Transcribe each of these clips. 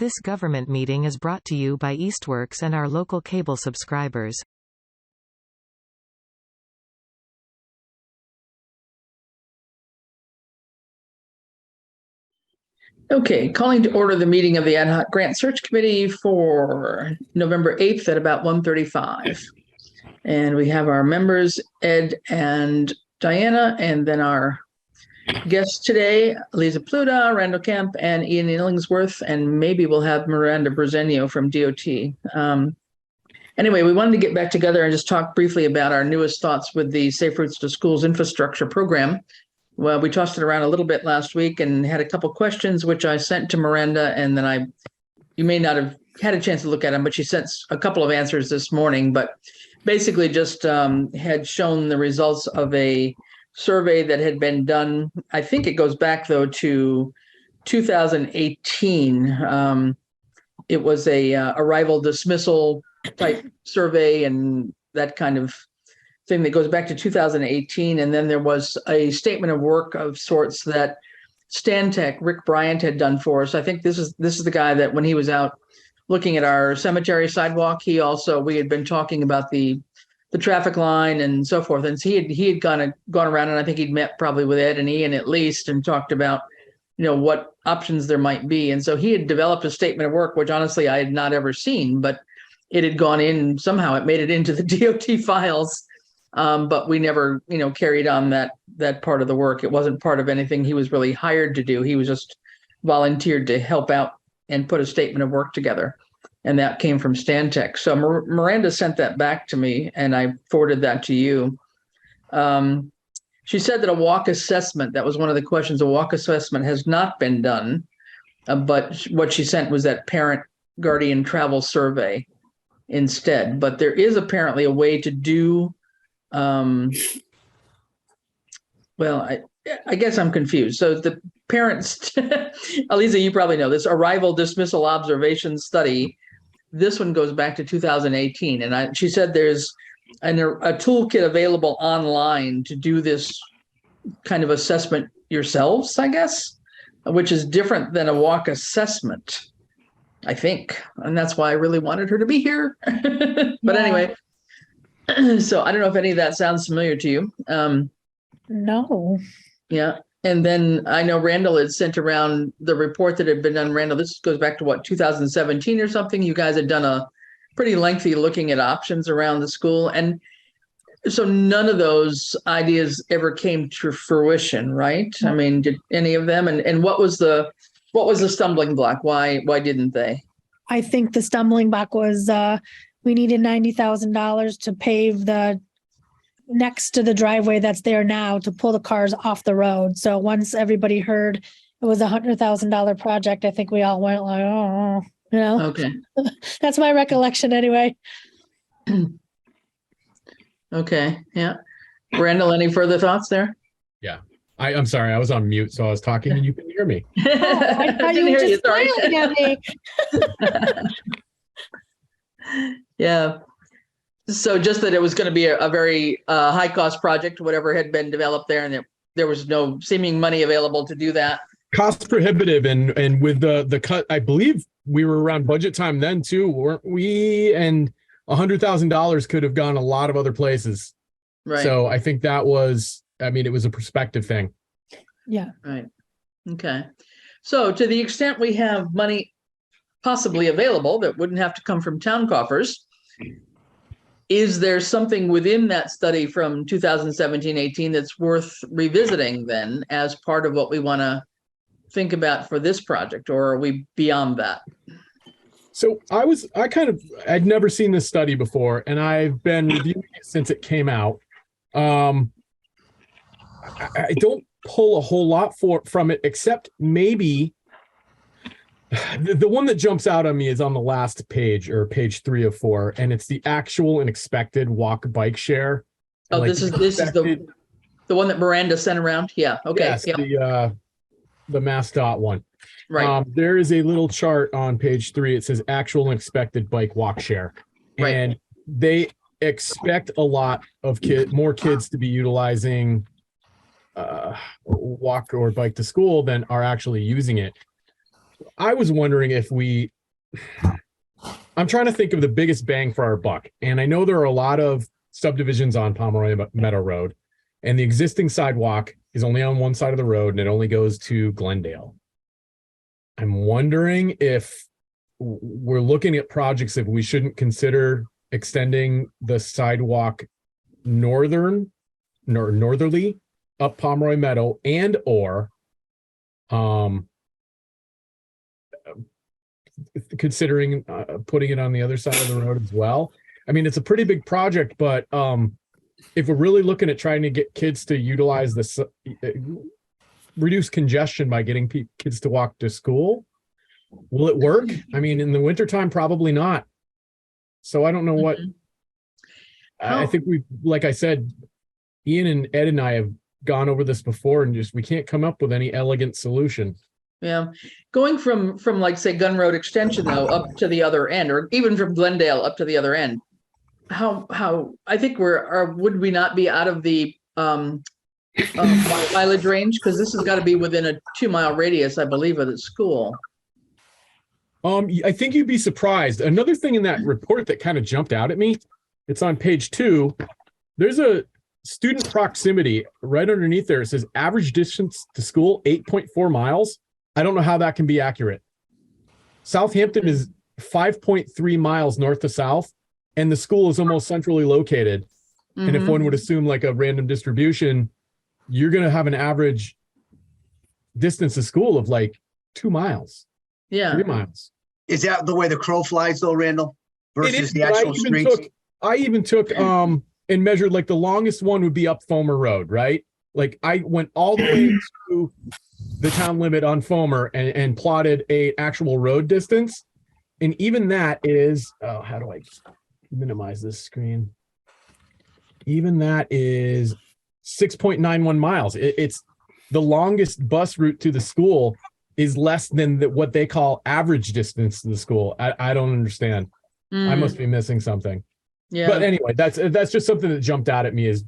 This government meeting is brought to you by Eastworks and our local cable subscribers. Okay, calling to order the meeting of the Ad Hoc Grant Search Committee for November 8th at about 1:35. And we have our members, Ed and Diana, and then our guests today, Lisa Pluta, Randall Kemp, and Ian Illingsworth, and maybe we'll have Miranda Brezenio from DOT. Anyway, we wanted to get back together and just talk briefly about our newest thoughts with the Safe Routes to Schools infrastructure program. Well, we tossed it around a little bit last week and had a couple questions, which I sent to Miranda, and then you may not have had a chance to look at them, but she sent a couple of answers this morning, but basically just had shown the results of a survey that had been done. I think it goes back, though, to 2018. It was a arrival dismissal type survey and that kind of thing that goes back to 2018. And then there was a statement of work of sorts that Stantec, Rick Bryant, had done for us. I think this is the guy that when he was out looking at our cemetery sidewalk, we had been talking about the traffic line and so forth. And so he had gone around, and I think he'd met probably with Ed and Ian at least and talked about, what options there might be. And so he had developed a statement of work, which honestly I had not ever seen, but it had gone in somehow. It made it into the DOT files. But we never, carried on that part of the work. It wasn't part of anything he was really hired to do. He was just volunteered to help out and put a statement of work together. And that came from Stantec. So Miranda sent that back to me, and I forwarded that to you. She said that a walk assessment, that was one of the questions, a walk assessment has not been done. But what she sent was that parent guardian travel survey instead. But there is apparently a way to do I guess I'm confused. So the parents, Aliza, you probably know this, arrival dismissal observation study. This one goes back to 2018. And she said there's a toolkit available online to do this kind of assessment yourselves, I guess, which is different than a walk assessment, I think. And that's why I really wanted her to be here. But anyway. So I don't know if any of that sounds familiar to you. No. Yeah. And then I know Randall had sent around the report that had been done. Randall, this goes back to 2017 or something. You guys had done a pretty lengthy looking at options around the school. And so none of those ideas ever came to fruition, right? I mean, did any of them? And what was the stumbling block? Why didn't they? I think the stumbling block was we needed $90,000 to pave the next to the driveway that's there now to pull the cars off the road. So once everybody heard it was $100,000 project, I think we all went like, oh, Okay. That's my recollection anyway. Okay. Yeah. Randall, any further thoughts there? Yeah. I'm sorry. I was on mute, so I was talking and you couldn't hear me. I thought you were just smiling at me. Yeah. So just that it was going to be a very high cost project, whatever had been developed there, and there was no seeming money available to do that. Cost prohibitive, and with the cut, I believe we were around budget time then too, weren't we? And $100,000 could have gone a lot of other places. Right. So I think it was a perspective thing. Yeah. Right. Okay. So to the extent we have money possibly available that wouldn't have to come from town coffers, is there something within that study from 2017-18 that's worth revisiting then as part of what we want to think about for this project, or are we beyond that? So I'd never seen this study before, and I've been reviewing it since it came out. I don't pull a whole lot from it, except maybe the one that jumps out on me is on the last page, or page 3 of 4, and it's the actual and expected walk bike share. Oh, this is the one that Miranda sent around. Yeah. Okay. Yes, yeah. The MassDOT one. Right. There is a little chart on page 3. It says actual and expected bike walk share, Right. And they expect a lot of more kids to be utilizing walk or bike to school than are actually using it. I was wondering if I'm trying to think of the biggest bang for our buck. And I know there are a lot of subdivisions on Pomeroy Meadow Road, and the existing sidewalk is only on one side of the road and it only goes to Glendale. I'm wondering if we're looking at projects if we shouldn't consider extending the sidewalk northerly up Pomeroy Meadow and or considering putting it on the other side of the road as well. I mean, it's a pretty big project, but if we're really looking at trying to get kids to utilize this, reduce congestion by getting kids to walk to school, will it work? I mean, in the wintertime, probably not. So I don't know what, I think like I said, Ian and Ed and I have gone over this before and we can't come up with any elegant solution. Yeah. Going from like, say, Gun Road Extension, though, up to the other end, or even from Glendale up to the other end, how I think would we not be out of the mileage range? Because this has got to be within a 2-mile radius, I believe, of the school. I think you'd be surprised. Another thing in that report that kind of jumped out at me, it's on page 2. There's a student proximity right underneath there. It says average distance to school, 8.4 miles. I don't know how that can be accurate. Southampton is 5.3 miles north to south, and the school is almost centrally located. Mm-hmm. And if one would assume like a random distribution, you're going to have an average distance to school of like 2 miles. Yeah. 3 miles. Is that the way the crow flies though, Randall? Versus the actual streets? I even took and measured like the longest one would be up Fomer Road, right? Like I went all the way to the town limit on Fomer and plotted a actual road distance. And even that is, how do I minimize this screen? Even that is 6.91 miles. It's the longest bus route to the school is less than what they call average distance to the school. I don't understand. I must be missing something. Yeah. But anyway, that's just something that jumped out at me as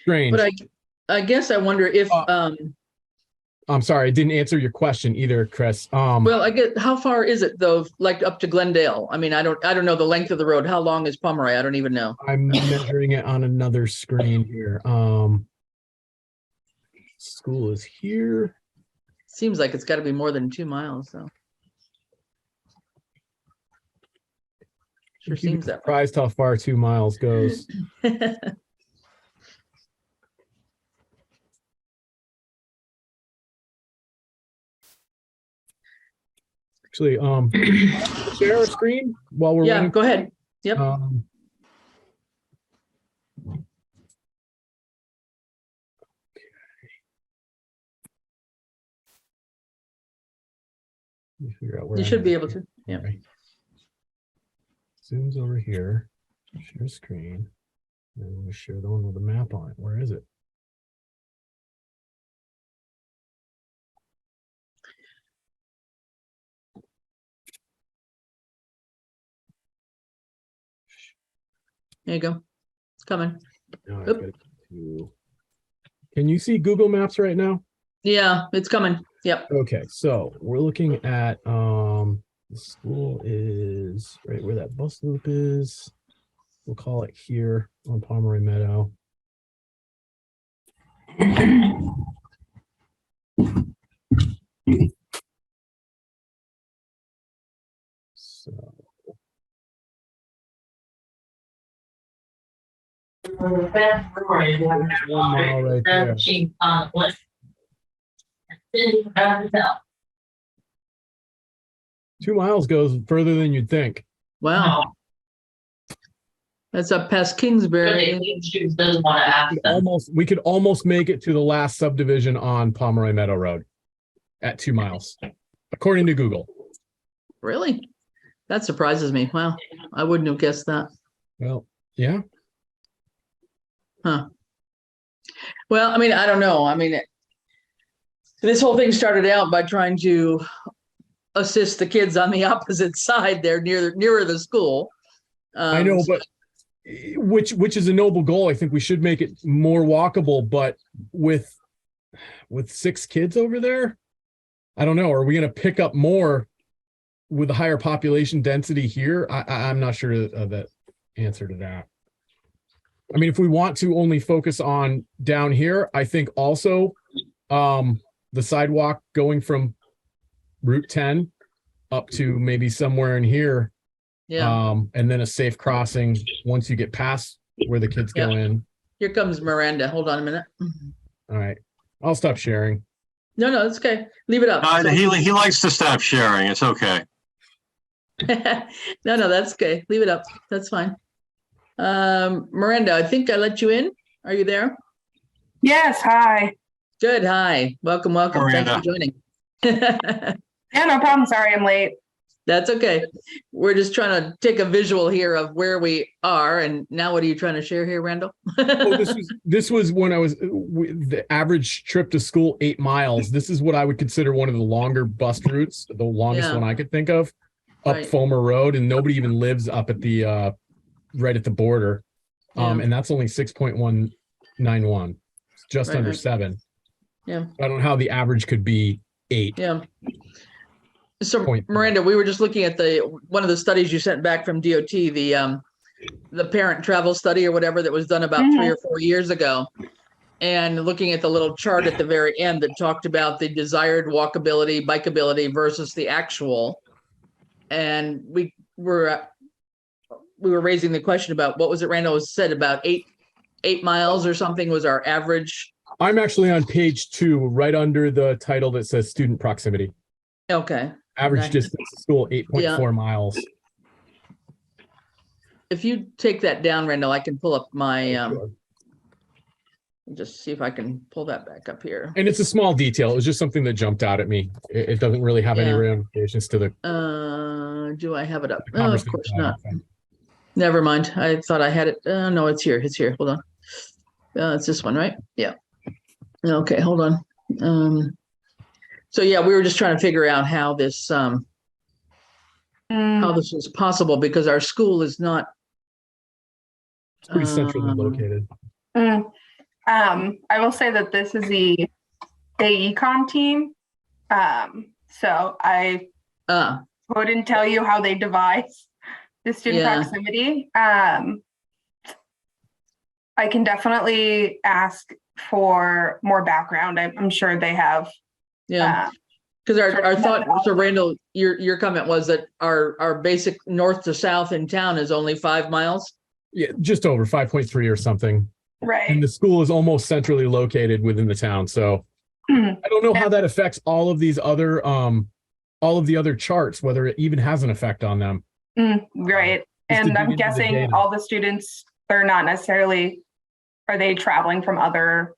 strange. But I guess I wonder if I'm sorry, I didn't answer your question either, Chris. Well, I get how far is it though, like up to Glendale? I mean, I don't know the length of the road. How long is Pomeroy? I don't even know. I'm measuring it on another screen here. School is here. Seems like it's got to be more than 2 miles, though. Sure seems that. Surprised how far 2 miles goes. Actually, share a screen while we're waiting. Go ahead. Yep. Figure out where you should be able to. Yeah. Right. Zoom's over here. Share screen. And we share the one with the map on it. Where is it? There you go. It's coming. Now I've got to... Can you see Google Maps right now? Yeah, it's coming. Yep. Okay, so we're looking at the school is right where that bus loop is. We'll call it here on Pomeroy Meadow. So 1 mile right there. 2 miles goes further than you'd think. Wow. That's up past Kingsbury. We could almost make it to the last subdivision on Pomeroy Meadow Road at 2 miles, according to Google. Really? That surprises me. Wow. I wouldn't have guessed that. Well, yeah. Huh. Well, I mean, I don't know. I mean, this whole thing started out by trying to assist the kids on the opposite side there nearer the school. I know, but which is a noble goal. I think we should make it more walkable, but with 6 kids over there, I don't know. Are we going to pick up more with the higher population density here? I'm not sure of the answer to that. I mean, if we want to only focus on down here, I think also the sidewalk going from Route 10 up to maybe somewhere in here, Yeah. and then a safe crossing once you get past where the kids go in. Here comes Miranda. Hold on a minute. All right, I'll stop sharing. No, it's okay. Leave it up. He likes to stop sharing. It's okay. No, that's okay. Leave it up. That's fine. Miranda, I think I let you in. Are you there? Yes, hi. Good. Hi. Welcome. Thanks for joining. Yeah, no problem. Sorry I'm late. That's okay. We're just trying to take a visual here of where we are. And now what are you trying to share here, Randall? This was when I was the average trip to school 8 miles. This is what I would consider one of the longer bus routes, the longest one I could think of, up Right. Fulmer Road, and nobody even lives up at the right at the border. And that's only 6.191, just Right, under right. 7. Yeah. I don't know how the average could be 8. Yeah. So Point. Miranda, we were just looking at one of the studies you sent back from DOT, the parent travel study or whatever that was done about 3 or 4 years ago. And looking at the little chart at the very end that talked about the desired walkability, bikeability versus the actual. And we were raising the question about, what was it Randall said, about 8 miles or something was our average. I'm actually on page 2, right under the title that says student proximity. Okay. Average Nice. distance to school, 8.4 miles. If you take that down, Randall, I can pull up my, Sure. just see if I can pull that back up here. And it's a small detail. It was just something that jumped out at me. It doesn't really have any Yeah. ramifications to the Do I have it up? Oh, of conversation. course I don't not. think. Never mind. I thought I had it. No, it's here. It's here. Hold on. It's this one, right? Yeah. Okay, hold on. So yeah, we were just trying to figure out how this was possible, because our school is not. It's pretty centrally located. I will say that this is the AECom team. So I couldn't tell you how they devise the student proximity. I can definitely ask for more background. I'm sure they have. Yeah. Because our thought, so Randall, your comment was that our basic north to south in town is only 5 miles. Yeah, just over 5.3 or something. Right. And the school is almost centrally located within the town. So I don't know how that affects all of these other all of the other charts, whether it even has an effect on them. Right. And I'm guessing all the students, they're not necessarily, are they traveling from other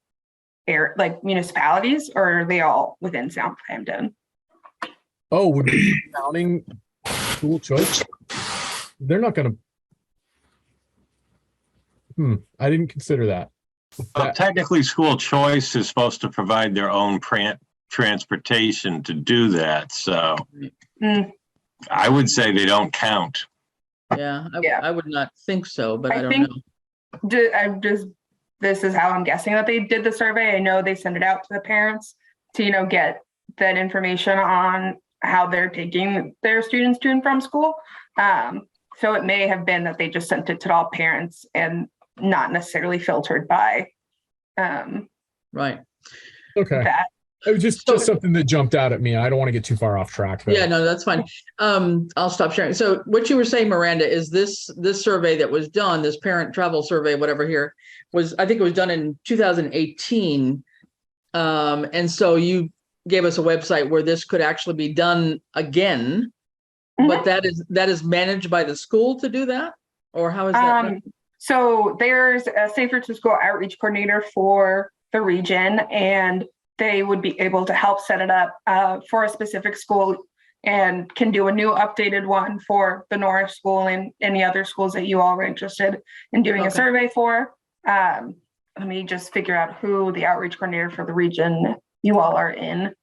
like municipalities, or are they all within Southampton? Oh, would we be counting school choice? They're not going to. I didn't consider that. Technically, school choice is supposed to provide their own transportation to do that. So I would say they don't count. Yeah, I would not think so, but I don't know. This is how I'm guessing that they did the survey. I know they send it out to the parents to, get that information on how they're taking their students to and from school. So it may have been that they just sent it to all parents and not necessarily filtered by. Right. Okay. That. It was just something that jumped out at me. I don't want to get too far off track. Yeah, no, that's fine. I'll stop sharing. So what you were saying, Miranda, is this survey that was done, this parent travel survey, whatever here, I think it was done in 2018. And so you gave us a website where this could actually be done again, but that is managed by the school to do that? Or how is that? So there's a Safer to School outreach coordinator for the region, and they would be able to help set it up for a specific school, and can do a new updated one for the Norris School and any other schools that you all are interested in doing a survey for. Let me just figure out who the outreach coordinator for the region you all are in.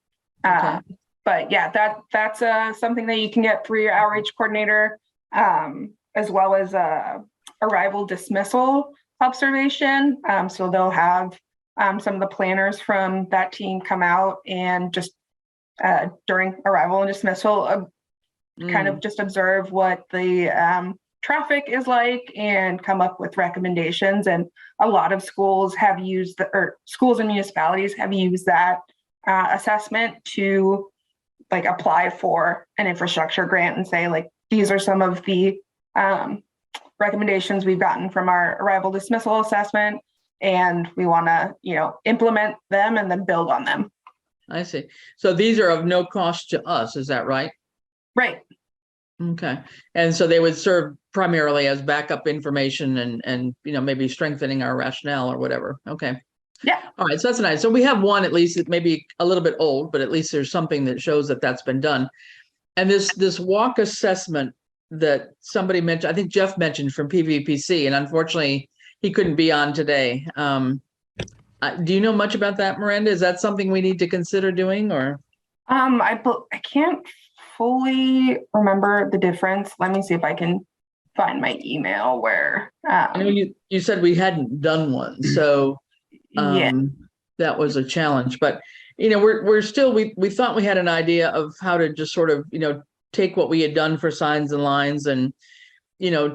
But yeah, that's something that you can get through your outreach coordinator, as well as arrival dismissal observation. So they'll have some of the planners from that team come out and just during arrival and dismissal, kind of just observe what the traffic is like and come up with recommendations. And a lot of schools have used schools and municipalities have used that assessment to like apply for an infrastructure grant and say, like, these are some of the recommendations we've gotten from our arrival dismissal assessment, and we want to, implement them and then build on them. I see. So these are of no cost to us, is that right? Right. Okay. And so they would serve primarily as backup information and maybe strengthening our rationale or whatever. Okay. Yeah. All right. So that's nice. So we have one, at least it may be a little bit old, but at least there's something that shows that that's been done. And this walk assessment that somebody mentioned, I think Jeff mentioned from PVPC, and unfortunately he couldn't be on today. Do you know much about that, Miranda? Is that something we need to consider doing, or? I can't fully remember the difference. Let me see if I can find my email where. I know you said we hadn't done one, so yeah, that was a challenge. But we're still we thought we had an idea of how to just sort of take what we had done for signs and lines and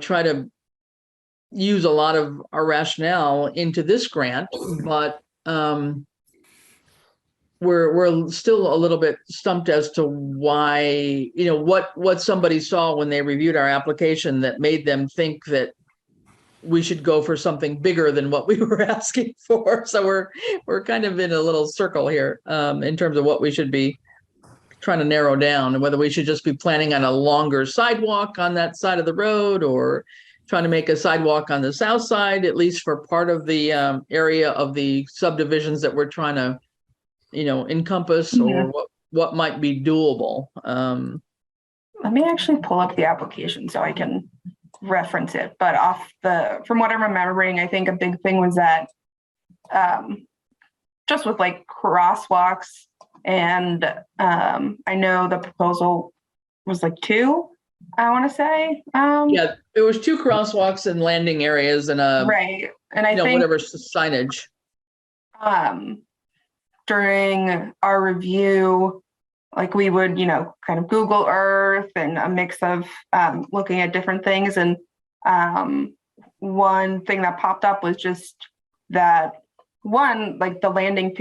try to use a lot of our rationale into this grant, but we're still a little bit stumped as to why, what somebody saw when they reviewed our application that made them think that we should go for something bigger than what we were asking for. So we're kind of in a little circle here in terms of what we should be trying to narrow down, and whether we should just be planning on a longer sidewalk on that side of the road, or trying to make a sidewalk on the south side, at least for part of the area of the subdivisions that we're trying to, encompass, or what might be doable. Let me actually pull up the application so I can reference it. But from what I'm remembering, I think a big thing was that just with like crosswalks, and I know the proposal was like 2. I want to say. Yeah, there was 2 crosswalks and landing areas and right. And I think whatever signage. During our review, like we would, kind of Google Earth and a mix of looking at different things. And one thing that popped up was just that one, like the landing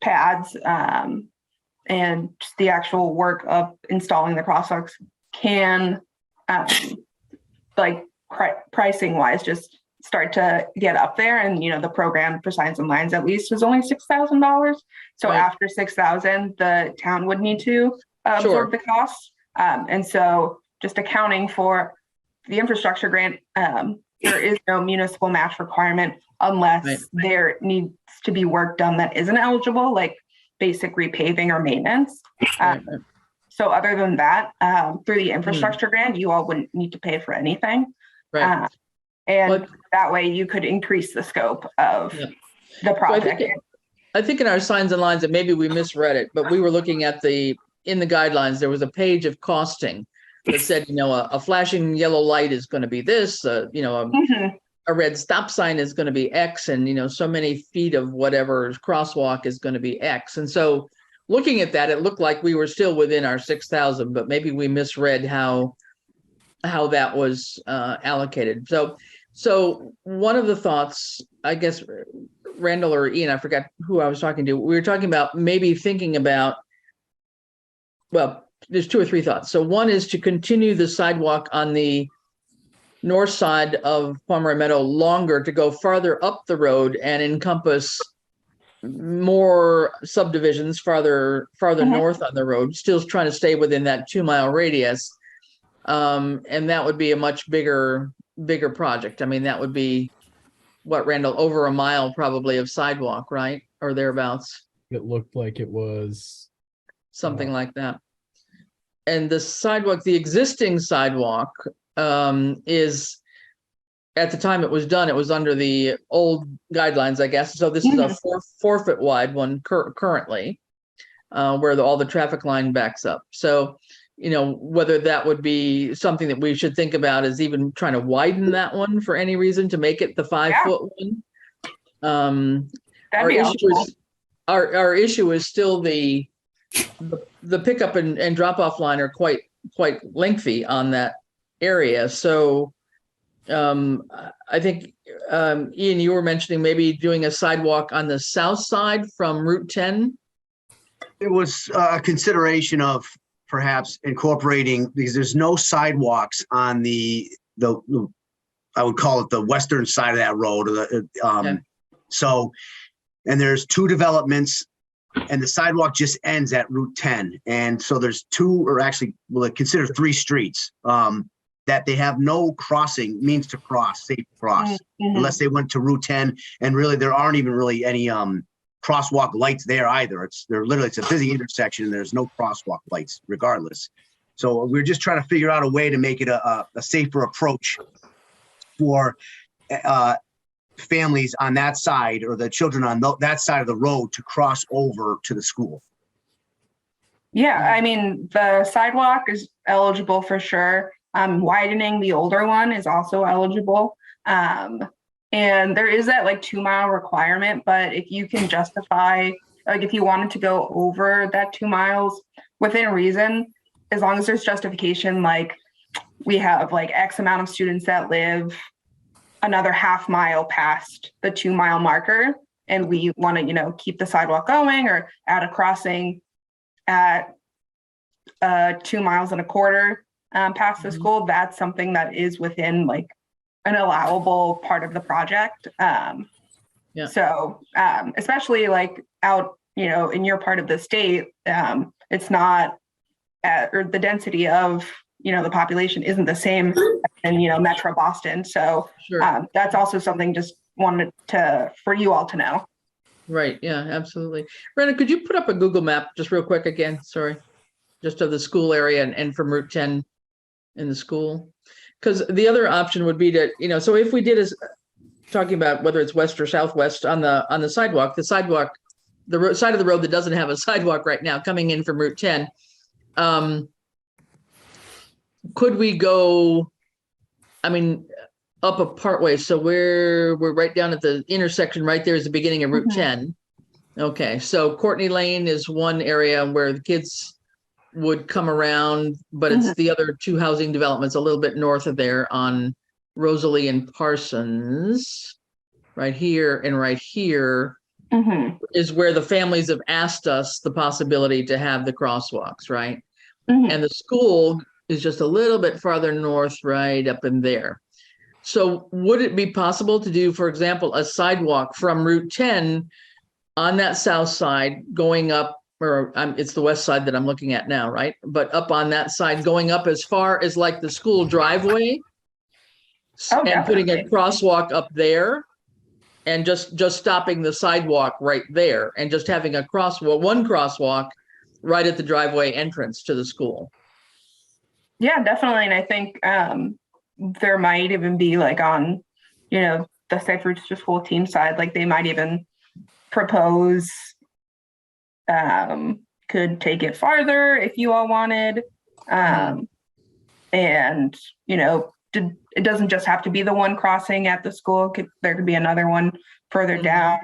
pads and just the actual work of installing the crosswalks can pricing wise just start to get up there. And the program for signs and lines at least was only $6,000. So right. After $6,000 the town would need to absorb the costs, and so just accounting for the infrastructure grant, there is no municipal match requirement unless there needs to be work done that isn't eligible, like basic repaving or maintenance. So other than that, through the infrastructure grant, you all wouldn't need to pay for anything. Right. And that way you could increase the scope of the project. So I think in our signs and lines, and maybe we misread it, but we were looking at in the guidelines, there was a page of costing that said, a flashing yellow light is going to be this, a red stop sign is going to be X, and, so many feet of whatever crosswalk is going to be X. And so looking at that, it looked like we were still within our 6,000, but maybe we misread how that was allocated. So one of the thoughts, I guess, Randall or Ian, I forgot who I was talking to. We were talking about maybe thinking about, well, there's 2 or 3 thoughts. So one is to continue the sidewalk on the north side of Pomeroy Meadow longer, to go farther up the road and encompass more subdivisions farther north on the road, still trying to stay within that 2-mile radius. And that would be a much bigger project. I mean, that would be what, Randall, over 1 mile probably of sidewalk, right? Or thereabouts. It looked like it was something like that. And the sidewalk, the existing sidewalk, is, at the time it was done, it was under the old guidelines, I guess. So this is a 4 foot wide one currently, where all the traffic line backs up. So, whether that would be something that we should think about is even trying to widen that one for any reason to make it the 5 foot one. Our issue is still the the pickup and drop off line are quite lengthy on that area. So I think Ian, you were mentioning maybe doing a sidewalk on the south side from Route 10. It was a consideration of perhaps incorporating, because there's no sidewalks on the I would call it the western side of that road. So, and there's two developments, and the sidewalk just ends at Route 10. And so there's two, or actually, well, consider three streets that they have no crossing, means to cross, safe cross, unless they went to Route 10. And really, there aren't even really any crosswalk lights there either. It's a busy intersection, and there's no crosswalk lights regardless. So we're just trying to figure out a way to make it a safer approach for families on that side, or the children on that side of the road, to cross over to the school. Yeah, I mean, the sidewalk is eligible for sure. Widening the older one is also eligible. And there is that like 2 mile requirement, but if you can justify, like if you wanted to go over that 2 miles within reason, as long as there's justification, like we have like X amount of students that live another half mile past the 2 mile marker, and we want to, keep the sidewalk going, or add a crossing at 2 miles and a quarter past the school, that's something that is within like an allowable part of the project. So especially like out, in your part of the state, it's not or the density of, the population isn't the same in, Metro Boston. So that's also something just wanted for you all to know. Right. Yeah, absolutely. Brandon, could you put up a Google map just real quick again? Sorry. Just of the school area and from Route 10 in the school. Because the other option would be to, so if we did is talking about whether it's west or southwest on the sidewalk, the side of the road that doesn't have a sidewalk right now coming in from Route 10, could we go, up a part way? So we're right down at the intersection right there is the beginning of Route 10. Okay, so Courtney Lane is one area where the kids would come around, but it's the other two housing developments a little bit north of there on Rosalie and Parsons. Right here and right here is where the families have asked us the possibility to have the crosswalks, right? And the school is just a little bit farther north, right up in there. So would it be possible to do, for example, a sidewalk from Route 10 on that south side going up, or it's the west side that I'm looking at now, right? But up on that side, going up as far as like the school driveway, and putting a crosswalk up there, and just stopping the sidewalk right there, and just having one crosswalk right at the driveway entrance to the school. Yeah, definitely. And I think there might even be like on, the Safe Routes to School team side, like they might even propose could take it farther if you all wanted. And, it doesn't just have to be the one crossing at the school. There could be another one further down.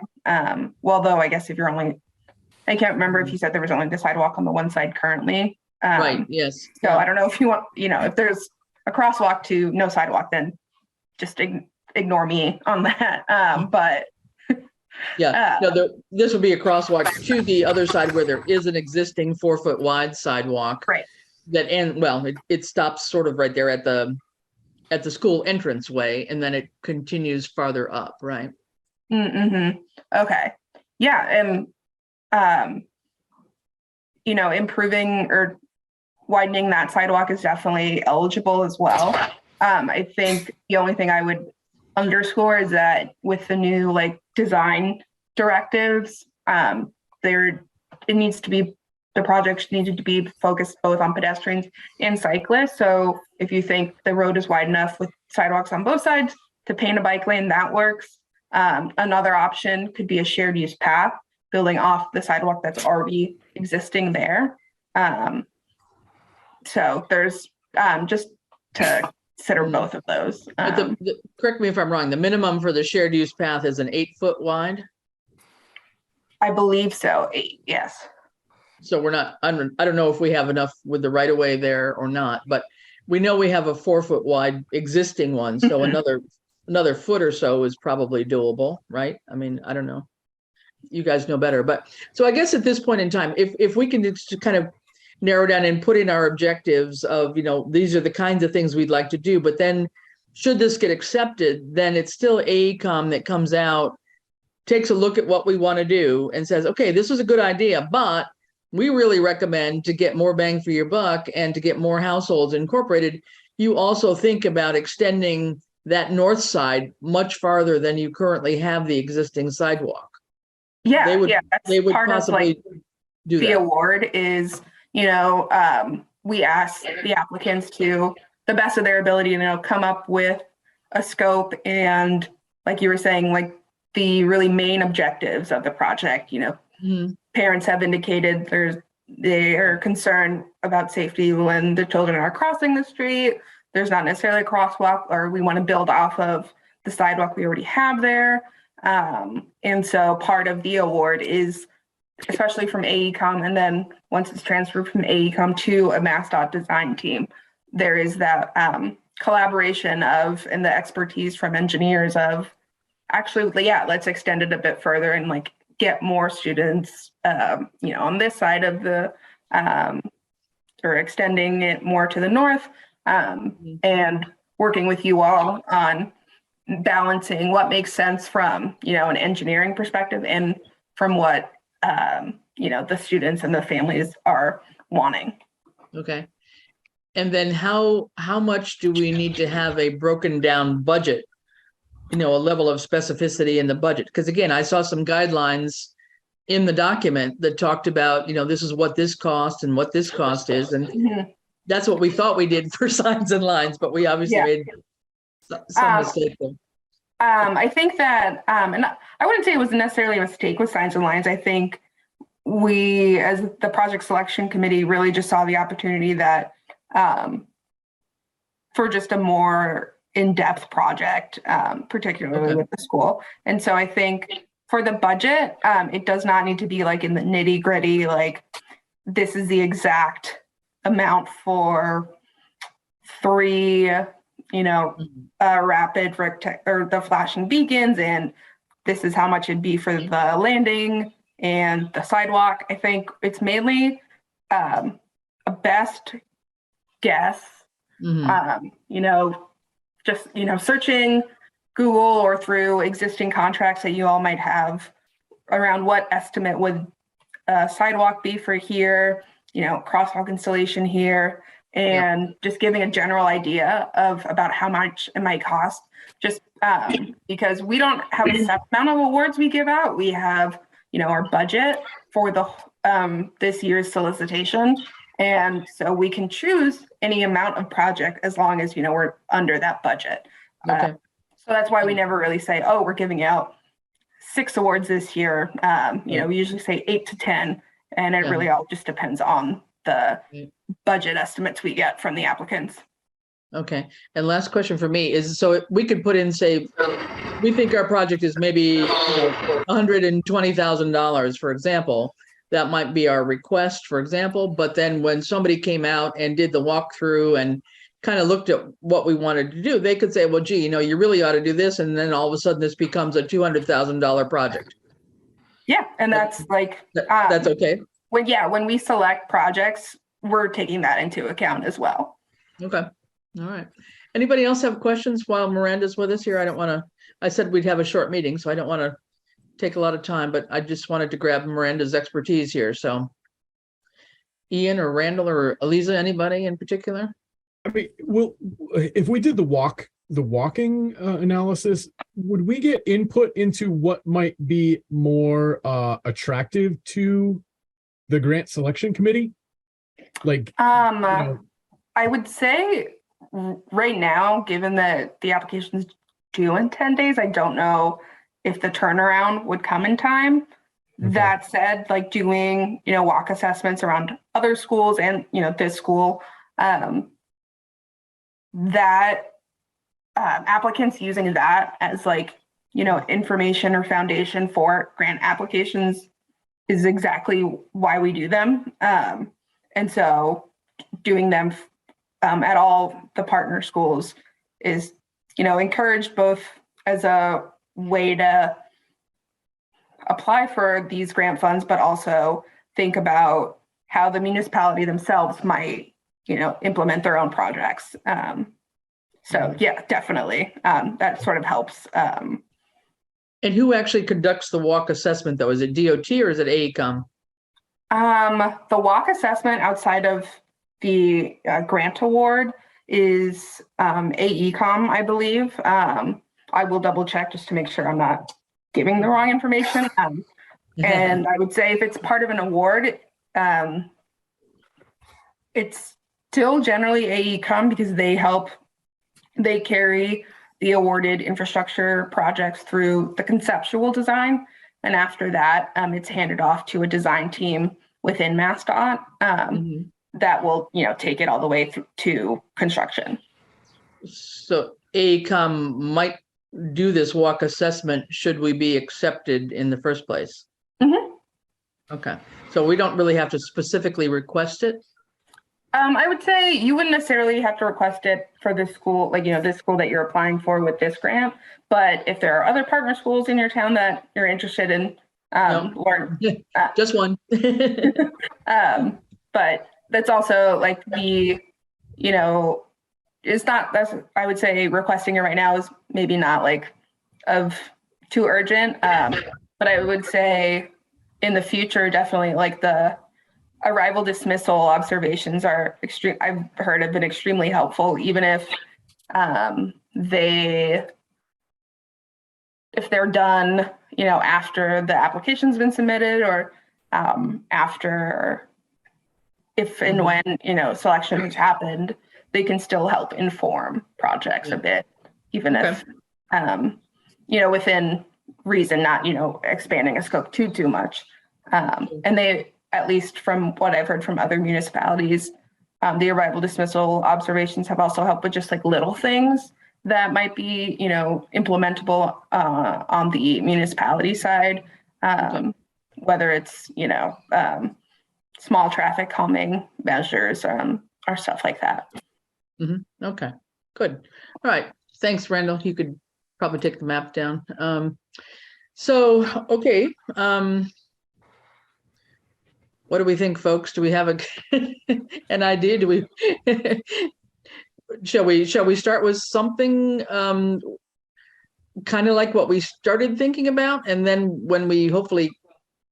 Well, though, I guess if I can't remember if you said there was only the sidewalk on the one side currently. Right, yes. So I don't know if you want, if there's a crosswalk to no sidewalk, then just ignore me on that. But this would be a crosswalk to the other side where there is an existing 4 foot wide sidewalk. Right. It stops sort of right there at the school entranceway, and then it continues farther up, right? Okay. Yeah. And, improving or widening that sidewalk is definitely eligible as well. I think the only thing I would underscore is that with the new design directives, the project needed to be focused both on pedestrians and cyclists. So if you think the road is wide enough with sidewalks on both sides to paint a bike lane, that works. Another option could be a shared use path, building off the sidewalk that's already existing there. So there's just to consider both of those. But correct me if I'm wrong, the minimum for the shared use path is an 8 foot wide? I believe so. 8, yes. So we're not, I don't know if we have enough with the right of way there or not, but we know we have a 4 foot wide existing one. So Mhm. another foot or so is probably doable, right? I mean, I don't know. You guys know better, but so I guess at this point in time, if we can just kind of narrow down and put in our objectives of, these are the kinds of things we'd like to do, but then should this get accepted, then it's still AECom that comes out, takes a look at what we want to do and says, okay, this was a good idea, but we really recommend, to get more bang for your buck and to get more households incorporated, you also think about extending that north side much farther than you currently have the existing sidewalk. Yeah, They that's would part of like possibly do the that. award is, we ask the applicants to the best of their ability, come up with a scope and, like you were saying, like the really main objectives of the project. Mhm. Parents have indicated they are concerned about safety when the children are crossing the street. There's not necessarily a crosswalk, or we want to build off of the sidewalk we already have there. And so part of the award is, especially from AECom, and then once it's transferred from AECom to a MassDOT design team, there is that collaboration of, and the expertise from engineers of, actually, yeah, let's extend it a bit further and like get more students, on this side of the, or extending it more to the north, and working with you all on balancing what makes sense from, an engineering perspective and from what, the students and the families are wanting. Okay. And then how much do we need to have a broken down budget? A level of specificity in the budget? Because again, I saw some guidelines in the document that talked about, this is what this cost and what this cost is. And that's what we thought we did for signs and lines, but we obviously made some mistake there. I think that, and I wouldn't say it was necessarily a mistake with signs and lines. I think we, as the project selection committee, really just saw the opportunity that for just a more in-depth project, particularly with the school. And so I think for the budget, it does not need to be like in the nitty gritty, like this is the exact amount for 3, rapid or the flashing beacons, and this is how much it'd be for the landing and the sidewalk. I think it's mainly a best guess. Just searching Google or through existing contracts that you all might have around what estimate would a sidewalk be for here, crosswalk installation here, and just giving a general idea of about how much it might cost. Just because we don't have a set amount of awards we give out, we have our budget for the this year's solicitation, and so we can choose any amount of project as long as we're under that budget. Okay. So that's why we never really say, oh, we're giving out 6 awards this year. We usually say 8 to 10, and it really all just depends on the budget estimates we get from the applicants. Okay. And last question for me is, so we could put in, say, we think our project is maybe $120,000, for example. That might be our request, for example. But then when somebody came out and did the walkthrough and kind of looked at what we wanted to do, they could say, well, gee, you really ought to do this. And then all of a sudden this becomes a $200,000 project. Yeah. And that's like, that's okay. When we select projects, we're taking that into account as well. Okay. All right. Anybody else have questions while Miranda's with us here? I said we'd have a short meeting, so I don't want to take a lot of time, but I just wanted to grab Miranda's expertise here. So Ian or Randall or Eliza, anybody in particular? I mean, if we did the walking analysis, would we get input into what might be more attractive to the grant selection committee? Like, I would say right now, given that the application's due in 10 days, I don't know if the turnaround would come in time. Okay. That said, like doing, walk assessments around other schools and, this school, that applicants using that as like, information or foundation for grant applications is exactly why we do them. And so doing them at all the partner schools is, encouraged both as a way to apply for these grant funds, but also think about how the municipality themselves might, implement their own projects. So yeah, definitely. That sort of helps. And who actually conducts the walk assessment though? Is it DOT or is it AECOM? The walk assessment outside of the grant award is AECOM, I believe. I will double check just to make sure I'm not giving the wrong information. And I would say if it's part of an award, it's still generally AECOM because they carry the awarded infrastructure projects through the conceptual design. And after that, it's handed off to a design team within MassDOT that will, take it all the way through to construction. So AECOM might do this walk assessment should we be accepted in the first place. Okay, so we don't really have to specifically request it. I would say you wouldn't necessarily have to request it for this school, this school that you're applying for with this grant. But if there are other partner schools in your town that you're interested in, or just one. But that's also it's not, I would say requesting it right now is maybe not of too urgent. But I would say in the future, definitely the arrival dismissal observations are extreme. I've heard have been extremely helpful, even if they're done, after the application's been submitted or after, if and when, selection has happened, they can still help inform projects a bit, even if, within reason, not, expanding a scope too much. And they, at least from what I've heard from other municipalities, the arrival dismissal observations have also helped with just little things that might be, implementable on the municipality side, whether it's, small traffic calming measures or stuff like that. Okay, good. All right. Thanks, Randall. You could probably take the map down. Okay. What do we think, folks? Do we have an idea? Do we shall we start with something kind of like what we started thinking about, and then when we hopefully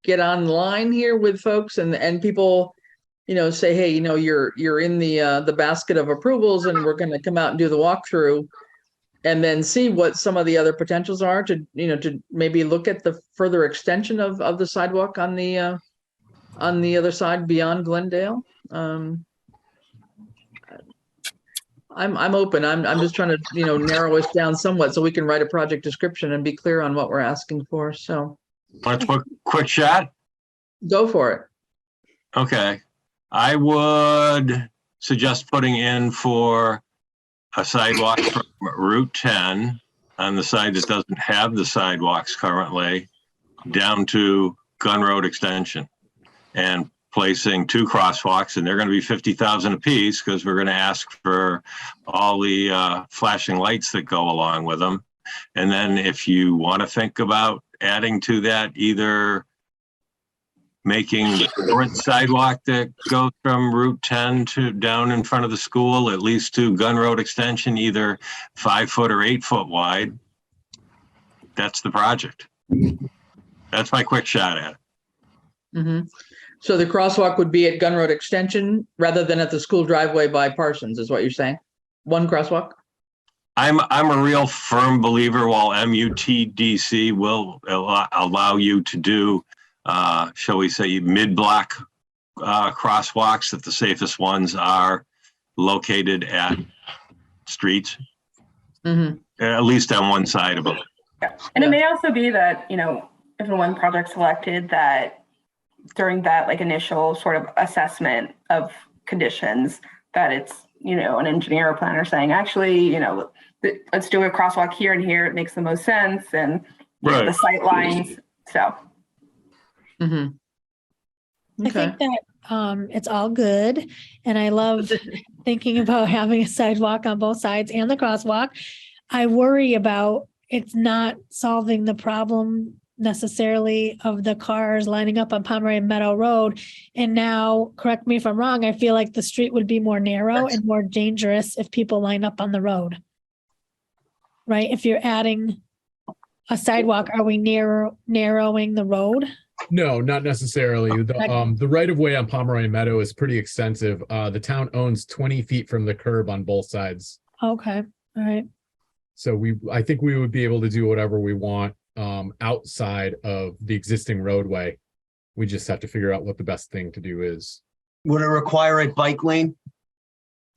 get online here with folks and people, say, hey, you're in the basket of approvals, and we're going to come out and do the walkthrough, and then see what some of the other potentials are to maybe look at the further extension of the sidewalk on the other side beyond Glendale. I'm open. I'm just trying to, narrow us down somewhat so we can write a project description and be clear on what we're asking for. So let's put a quick shot. Go for it. Okay. I would suggest putting in for a sidewalk from Route 10 on the side that doesn't have the sidewalks currently down to Gun Road Extension, and placing 2 crosswalks, and they're going to be 50,000 apiece because we're going to ask for all the flashing lights that go along with them. And then if you want to think about adding to that, either making the current sidewalk that goes from Route 10 to down in front of the school, at least to Gun Road Extension, either 5 foot or 8 foot wide, that's the project. That's my quick shot at it. So the crosswalk would be at Gun Road Extension rather than at the school driveway by Parsons, is what you're saying? One crosswalk? I'm a real firm believer, while MUTDC will allow you to do, shall we say, mid-block crosswalks, that the safest ones are located at streets, at least on one side of them. Yeah. And it may also be that, if and when project selected, that during that initial sort of assessment of conditions, that it's, an engineer or planner saying, actually, let's do a crosswalk here and here. It makes the most sense. And the sight lines. So. I think that it's all good. And I love thinking about having a sidewalk on both sides and the crosswalk. I worry about it's not solving the problem necessarily of the cars lining up on Pomeroy Meadow Road. And now, correct me if I'm wrong, I feel like the street would be more narrow and more dangerous if people line up on the road. Right? If you're adding a sidewalk, are we narrowing the road? No, not necessarily. The right of way on Pomeroy Meadow is pretty extensive. The town owns 20 feet from the curb on both sides. Okay, all right. So I think we would be able to do whatever we want outside of the existing roadway. We just have to figure out what the best thing to do is. Would it require a bike lane?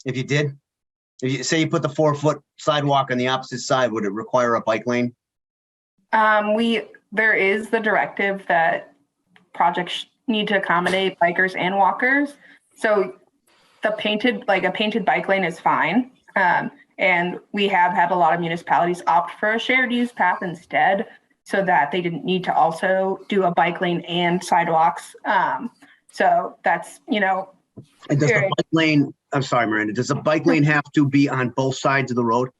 If you did? If you say you put the 4-foot sidewalk on the opposite side, would it require a bike lane? There is the directive that projects need to accommodate bikers and walkers. So a painted bike lane is fine. And we have had a lot of municipalities opt for a shared use path instead, so that they didn't need to also do a bike lane and sidewalks. So that's, And does the bike lane, I'm sorry, Miranda, does the bike lane have to be on both sides of the road?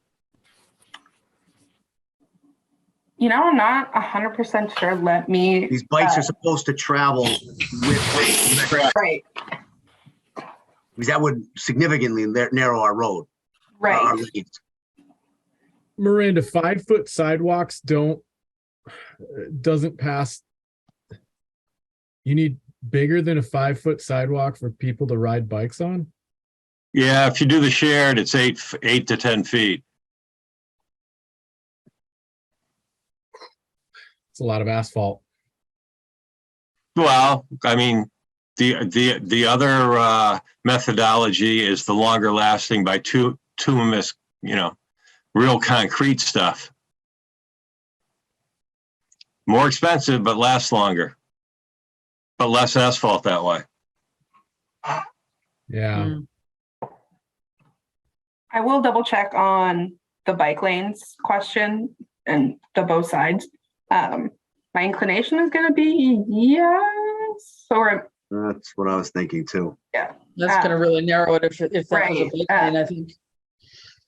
I'm not 100% sure. Let me. These bikes are supposed to travel with right. Because that would significantly narrow our road. Right. Miranda, 5-foot sidewalks doesn't pass. You need bigger than a 5-foot sidewalk for people to ride bikes on? Yeah, if you do the shared, it's 8 to 10 feet. It's a lot of asphalt. Well, I mean, the other methodology is the longer lasting bituminous, real concrete stuff. More expensive, but lasts longer. But less asphalt that way. Yeah. I will double check on the bike lanes question and the both sides. My inclination is going to be yes, or That's what I was thinking too. yeah. That's going to really narrow it if that was a Right. big lane, I think.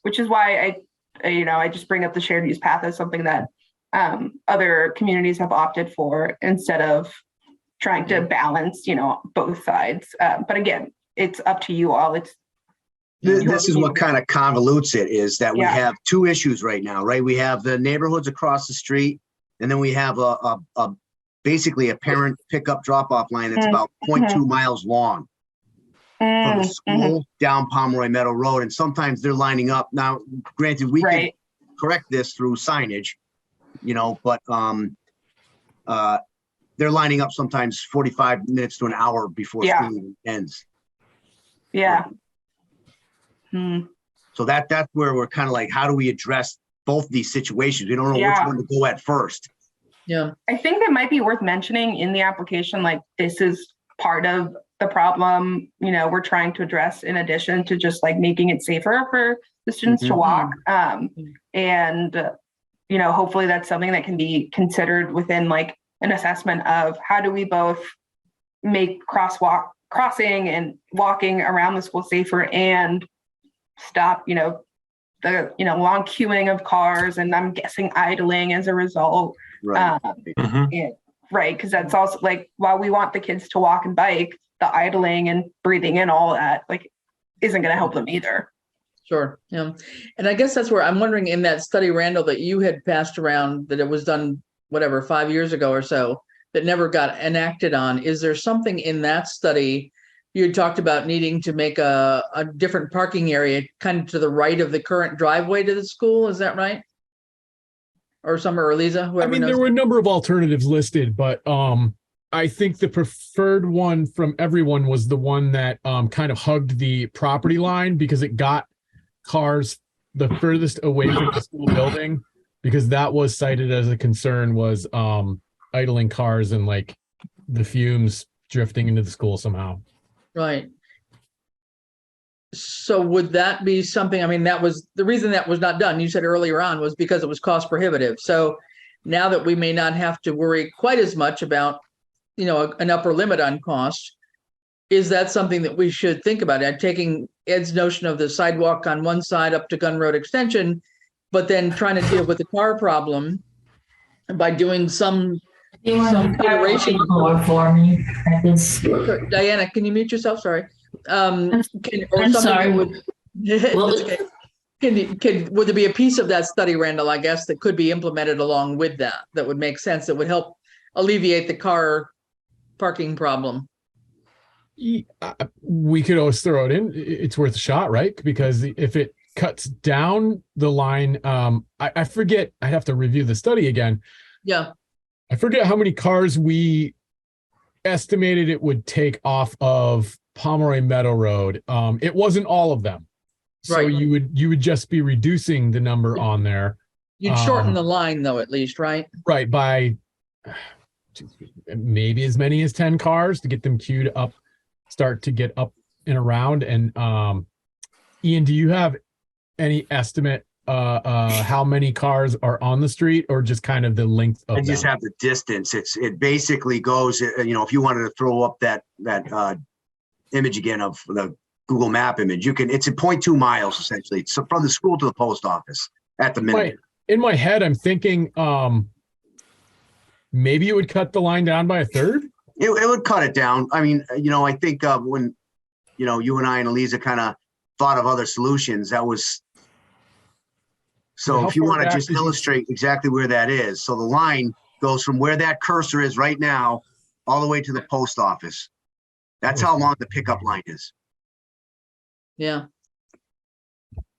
Which is why I just bring up the shared use path as something that other communities have opted for instead of trying to balance, both sides. But again, it's up to you all. This is what kind of convolutes it, is that we have two issues right now, right? We have the neighborhoods across the street, and then we have basically a parent pickup drop-off line that's about 0.2 miles long from the school down Pomeroy Meadow Road. And sometimes they're lining up. Now, granted, we can correct this through signage, but they're lining up sometimes 45 minutes to an hour before school ends. Yeah. So that's where we're kind of like, how do we address both these situations? We don't know which one to go at first. Yeah. I think it might be worth mentioning in the application, like this is part of the problem, we're trying to address in addition to just like making it safer for the students to walk. And hopefully that's something that can be considered within like an assessment of how do we both make crossing and walking around the school safer and stop, the long queuing of cars and I'm guessing idling as a result. Right. Right. Because that's also like, while we want the kids to walk and bike, the idling and breathing in all that like isn't going to help them either. Sure. Yeah. And I guess that's where I'm wondering, in that study, Randall, that you had passed around, that it was done, 5 years ago or so, that never got enacted on. Is there something in that study? You had talked about needing to make a different parking area kind of to the right of the current driveway to the school. Is that right? Or Summer or Lisa, whoever knows. There were a number of alternatives listed, but I think the preferred one from everyone was the one that kind of hugged the property line, because it got cars the furthest away from the school building, because that was cited as a concern, was idling cars and like the fumes drifting into the school somehow. Right. So would that be something, that was the reason that was not done, you said earlier on, was because it was cost prohibitive. So now that we may not have to worry quite as much about, an upper limit on cost, is that something that we should think about? I'm taking Ed's notion of the sidewalk on one side up to Gun Road Extension, but then trying to deal with the car problem by doing some iteration. More for me at this. Diana, can you mute yourself? Sorry. I'm sorry. That's okay. Would there be a piece of that study, Randall, I guess, that could be implemented along with that would make sense, that would help alleviate the car parking problem? We could always throw it in. It's worth a shot, right? Because if it cuts down the line, I forget, I'd have to review the study again. Yeah. I forget how many cars we estimated it would take off of Pomeroy Meadow Road. It wasn't all of them. So Right. you would just be reducing the number on there. You'd shorten the line though, at least, right? Right, by maybe as many as 10 cars to get them queued up, start to get up and around. And Ian, do you have any estimate how many cars are on the street, or just kind of the length of I just them? have the distance. It basically goes, if you wanted to throw up that image again of the Google Map image, it's a 0.2 miles essentially. It's from the school to the post office at the minute. In my head, I'm thinking maybe it would cut the line down by a third. It would cut it down. I mean, I think when, you and I and Eliza kind of thought of other solutions, that was. So How if you far want to back just did you- illustrate exactly where that is. So the line goes from where that cursor is right now, all the way to the post office. That's how long the pickup line is. Yeah.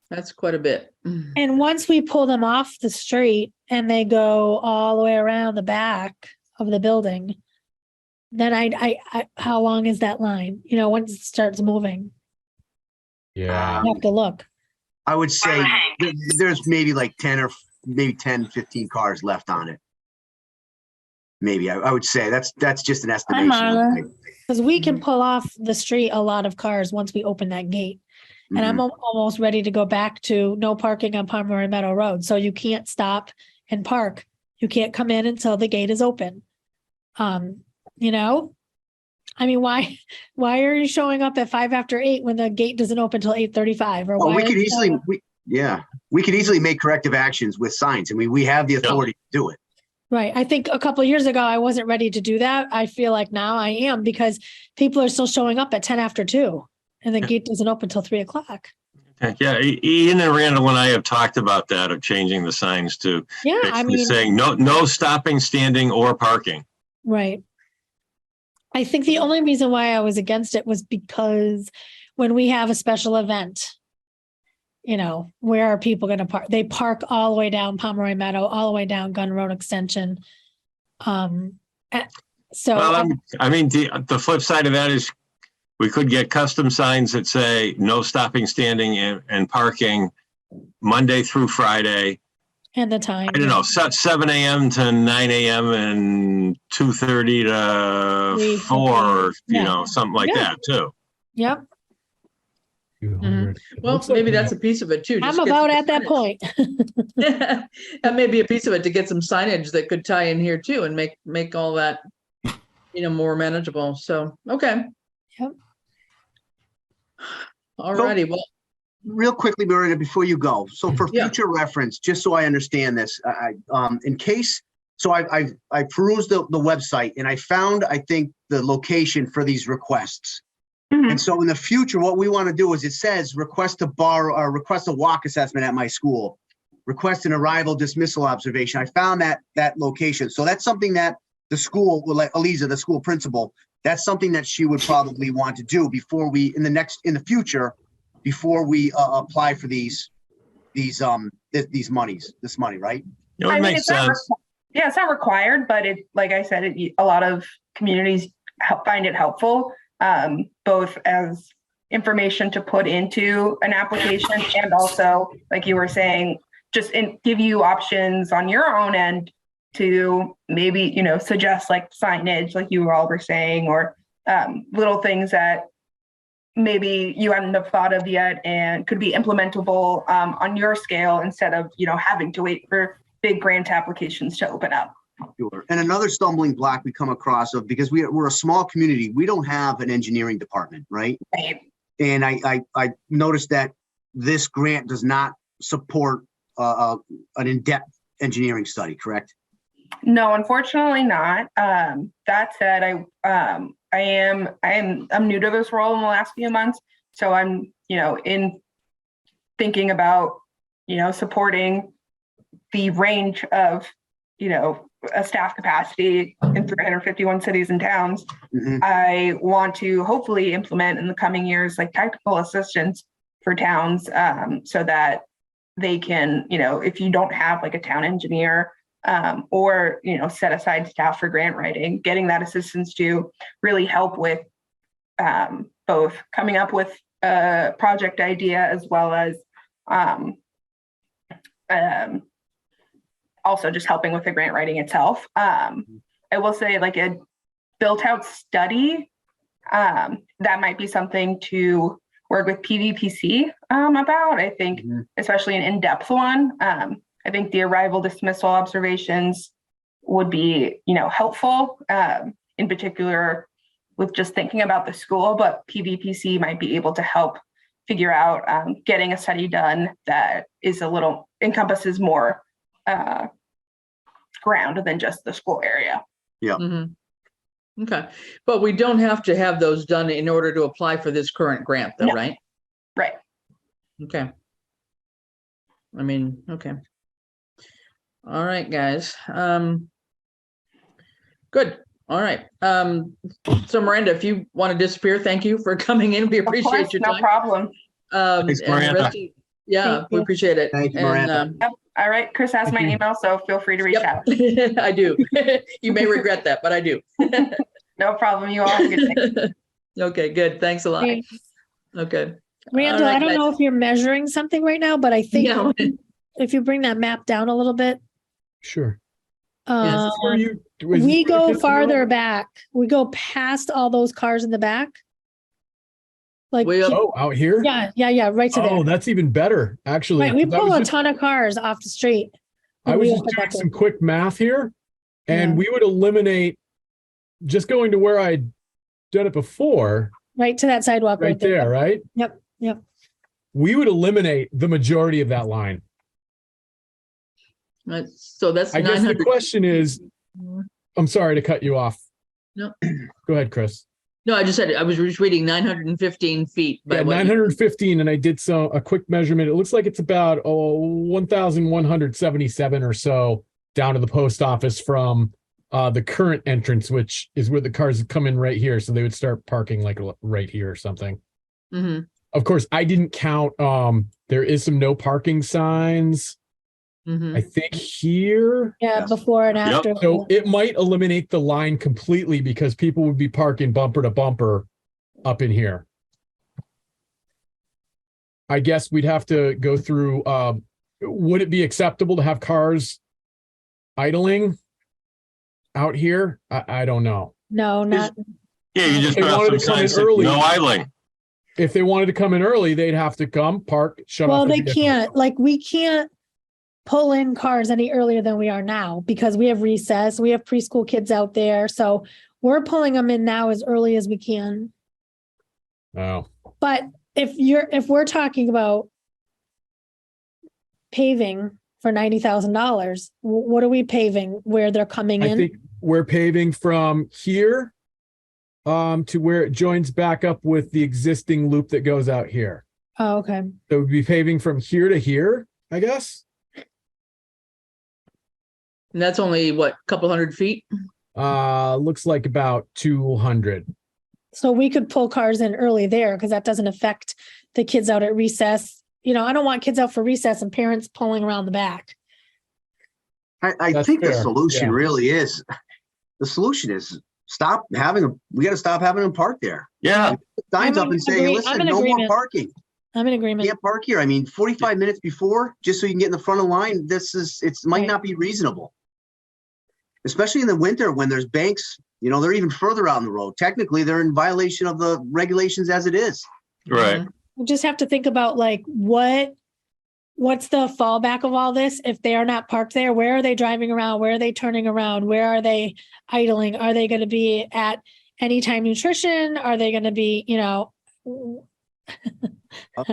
That's quite a bit. And once we pull them off the street and they go all the way around the back of the building, then I how long is that line? Once it starts moving, Yeah. you have to look. I would say there's maybe like 10 or maybe 10, 15 cars left on it. Maybe I would say that's just an estimation. Marla. Because we can pull off the street a lot of cars once we open that gate. And I'm almost ready to go back to no parking on Pomeroy Meadow Road. So you can't stop and park. You can't come in until the gate is open. I mean, why are you showing up at 8:05 when the gate doesn't open till 8:35? Or Well, why we are could you easily, showing up? we could easily make corrective actions with signs. I mean, we have the authority to do it. Right. I think a couple of years ago, I wasn't ready to do that. I feel like now I am, because people are still showing up at 2:10 and the gate doesn't open till 3:00. Yeah, Ian and Randall and I have talked about that, of changing the signs to Yeah. I basically mean, saying no stopping, standing, or parking. right. I think the only reason why I was against it was because when we have a special event, where are people going to park? They park all the way down Pomeroy Meadow, all the way down Gun Road Extension. So Well, I mean, the flip side of that is we could get custom signs that say no stopping, standing, and parking Monday through Friday. and the time. I don't know, 7 a.m. to 9 a.m. and 2:30 to 3, 4, yeah. something like Yeah. that too. Yep. 200. Well, Looks like maybe we that's have- a piece of it too. I'm Just get about some at that signage. point. That may be a piece of it, to get some signage that could tie in here too and make all that, more manageable. So, okay. Yep. All righty. Well, Real quickly, Miranda, before you go. So for Yeah. future reference, just so I understand this, in case, so I perused the website and I found, I think, the location for these requests. Mhm. And so in the future, what we want to do is, it says request a walk assessment at my school, request an arrival dismissal observation. I found that location. So that's something that the school will let Eliza, the school principal, that's something that she would probably want to do before we, in the future, before we apply for this money, right? It would make it's not sense. it's not required, but like I said, a lot of communities find it helpful, both as information to put into an application, and also, like you were saying, just give you options on your own end to maybe, suggest like signage, like you all were saying, or little things that maybe you hadn't have thought of yet and could be implementable on your scale, instead of, having to wait for big grant applications to open up. Sure. And another stumbling block we come across of, because we're a small community, we don't have an engineering department, right? Right. And I noticed that this grant does not support an in-depth engineering study, correct? No, unfortunately not. That said, I'm new to this role in the last few months, so I'm, in thinking about, supporting the range of, a staff capacity in 351 cities and towns. Mhm. I want to hopefully implement in the coming years, like technical assistance for towns, so that they can, if you don't have like a town engineer, or, set aside staff for grant writing, getting that assistance to really help with both coming up with a project idea as well as also just helping with the grant writing itself. I will say, like, a built out study, that might be something to work with PVPC about. I think, especially an in-depth one. I think the arrival dismissal observations would be, helpful, in particular with just thinking about the school, but PVPC might be able to help figure out getting a study done that is encompasses more ground than just the school area. Yeah. Mm-hmm. Okay. But we don't have to have those done in order to apply for this current grant though, No. right? Right. Okay. Okay. All right, guys. Good. All right. So Miranda, if you want to disappear, thank you for coming in. We Of appreciate course, your no time. problem. Thanks, And the Miranda. rest of you- yeah, Thank we you. appreciate it. Thank you, And, Miranda. All right, Chris has my Thank you. email, so feel free to reach out. Yep, I do. You may regret that, but I do. No problem. You all have a good day. Okay, good. Thanks a lot. Thanks. Okay. Randall, All right, I don't guys. know if you're measuring something right now, but I think Yeah. if you bring that map down a little bit, Sure. uh, Where you, was we this where go the kids farther go? back. We go past all those cars in the back. Like, Way up. Oh, out here? yeah, right to Oh, there. that's even better, actually. Right, we 'cause I pull was a just- ton of cars off the street. I when was we just open doing that some door. quick math here, and Yeah. we would eliminate just going to where I'd done it before, Right to that sidewalk right there, right? Yep. We would eliminate the majority of that line. So that's I guess the 900. question is, I'm sorry to cut you off. No. Go ahead, Chris. No, I just said, I was just reading 915 feet. by Yeah, what you- 915, and I did a quick measurement. It looks like it's about 1,177 or so down to the post office from the current entrance, which is where the cars come in right here. So they would start parking like right here or something. Mhm, Of course, I didn't count. There is some no parking signs, mhm. I think, here. Yeah, Yes. before and Yep. after. So it might eliminate the line completely because people would be parking bumper to bumper up in here. I guess we'd have to go through, would it be acceptable to have cars idling out here? I don't know. No, not, Yeah, you just They put up wanted some to come in signs that early. no idling. If they wanted to come in early, they'd have to come, park, shut well, off. their they vehicle. can't, like, we can't pull in cars any earlier than we are now because we have recess, we have preschool kids out there. So we're pulling them in now as early as we can. Oh, But if we're talking about paving for $90,000, what are we paving where they're coming I in? think we're paving from here to where it joins back up with the existing loop that goes out here. Oh, okay. So we'd be paving from here to here, I guess. And that's only what, couple hundred feet? Looks like about 200. So we could pull cars in early there because that doesn't affect the kids out at recess. I don't want kids out for recess and parents pulling around the back. I That's think the fair, solution yeah. really is, we got to stop having them park there. Yeah, Signs I'm up and say, I'm listen, in no more agreement. parking. I'm in agreement. Can't park here. I mean, 45 minutes before, just so you can get in the front of the line, it might Right. not be reasonable. Especially in the winter when there's banks, they're even further out on the road. Technically, they're in violation of the regulations as it is. right. We just have to think about like what what's the fallback of all this? If they are not parked there, where are they driving around? Where are they turning around? Where are they idling? Are they going to be at Anytime Nutrition? Are they going to be,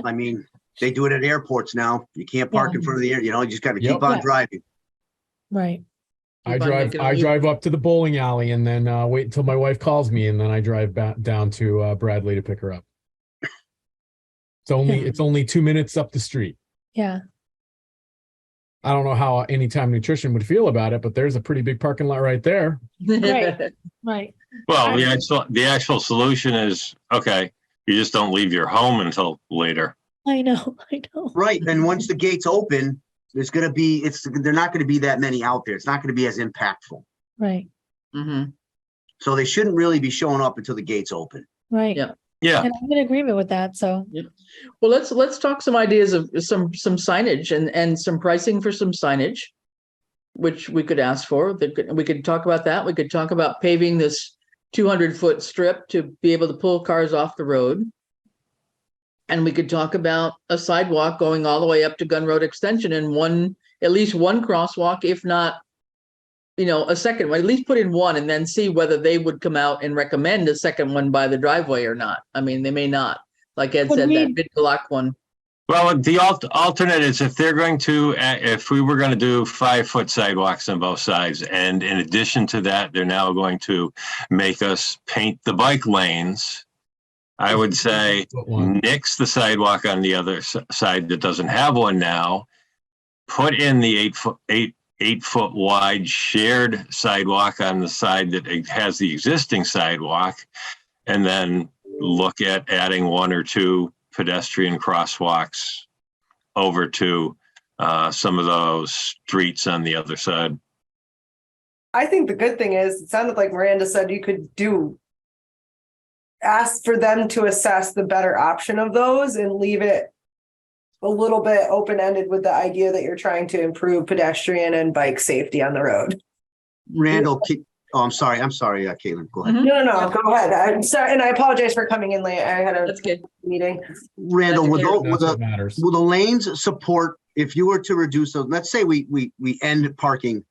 I mean, they do it at airports now. You can't park in front of the air, you just got to Yep. keep on Yeah. driving. right. I Keep on drive. making I a drive up to the bowling alley and then wait until my wife calls me, and then I drive back down to Bradley to pick her up. It's only 2 minutes up the street. Yeah. I don't know how Anytime Nutrition would feel about it, but there's a pretty big parking lot right there. Right. Right. Well, the actual solution is, okay, you just don't leave your home until later. I know. Right. And once the gates open, there's going to be, they're not going to be that many out there. It's not going to be as impactful. Right. hmm So they shouldn't really be showing up until the gates open. Right. Yeah. Yeah. And I'm in agreement with that. So Well, let's talk some ideas of some signage and some pricing for some signage, which we could ask for. We could talk about that. We could talk about paving this 200-foot strip to be able to pull cars off the road. And we could talk about a sidewalk going all the way up to Gun Road Extension and at least one crosswalk, if not, a second one, at least put in one and then see whether they would come out and recommend a second one by the driveway or not. I mean, they may not. Like Ed said, that mid-block one. Well, the alternate is if we were going to do 5-foot sidewalks on both sides, and in addition to that, they're now going to make us paint the bike lanes. I would say nix the sidewalk on the other side that doesn't have one now. Put in the 8-foot wide shared sidewalk on the side that has the existing sidewalk, and then look at adding 1 or 2 pedestrian crosswalks over to some of those streets on the other side. I think the good thing is, it sounded like Miranda said you could ask for them to assess the better option of those and leave it a little bit open-ended with the idea that you're trying to improve pedestrian and bike safety on the road. Randall, I'm sorry, Caitlin, go ahead. No, go ahead. I'm sorry, and I apologize for coming in late. I had a meeting. Randall, will the lanes support, if you were to reduce those, let's say we end parking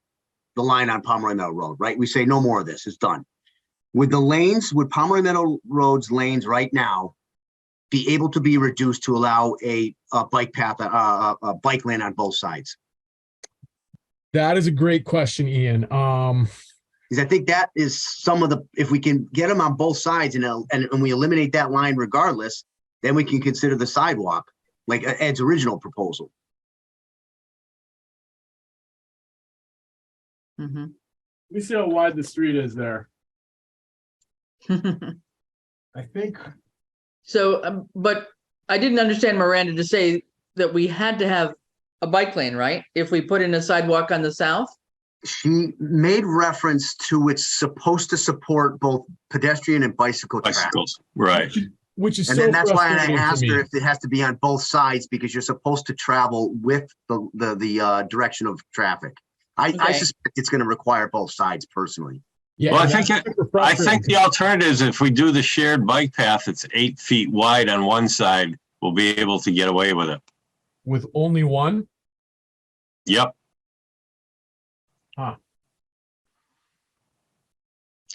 the line on Pomeroy Meadow Road, right? We say no more of this, it's done. Would Pomeroy Meadow Road's lanes right now be able to be reduced to allow a bike path, a bike lane on both sides? That is a great question, Ian. Because I think that is if we can get them on both sides and we eliminate that line regardless, then we can consider the sidewalk, like Ed's original proposal. Mm-hmm. Let me see how wide the street is there. I think. So, but I didn't understand Miranda to say that we had to have a bike lane, right? If we put in a sidewalk on the south? She made reference to it's supposed to support both pedestrian and bicycles, right? Which is, and so then that's why I asked her me if it has to be on both sides, because you're supposed to travel with the direction of traffic. I suspect it's going to require both sides personally. Yeah, well, I think the alternative is if we do the shared bike path, it's 8 feet wide on one side, we'll be able to get away with it. With only one? Yep. Huh.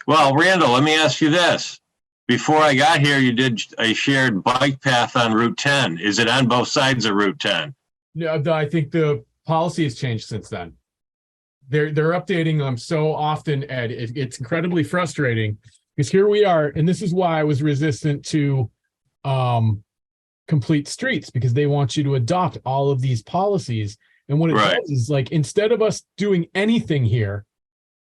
Well, Randall, let me ask you this. Before I got here, you did a shared bike path on Route 10. Is it on both sides of Route 10? Yeah, I think the policy has changed since then. They're updating them so often, Ed. It's incredibly frustrating because here we are, and this is why I was resistant to complete streets, because they want you to adopt all of these policies. And what it does is, like, instead of us doing anything here,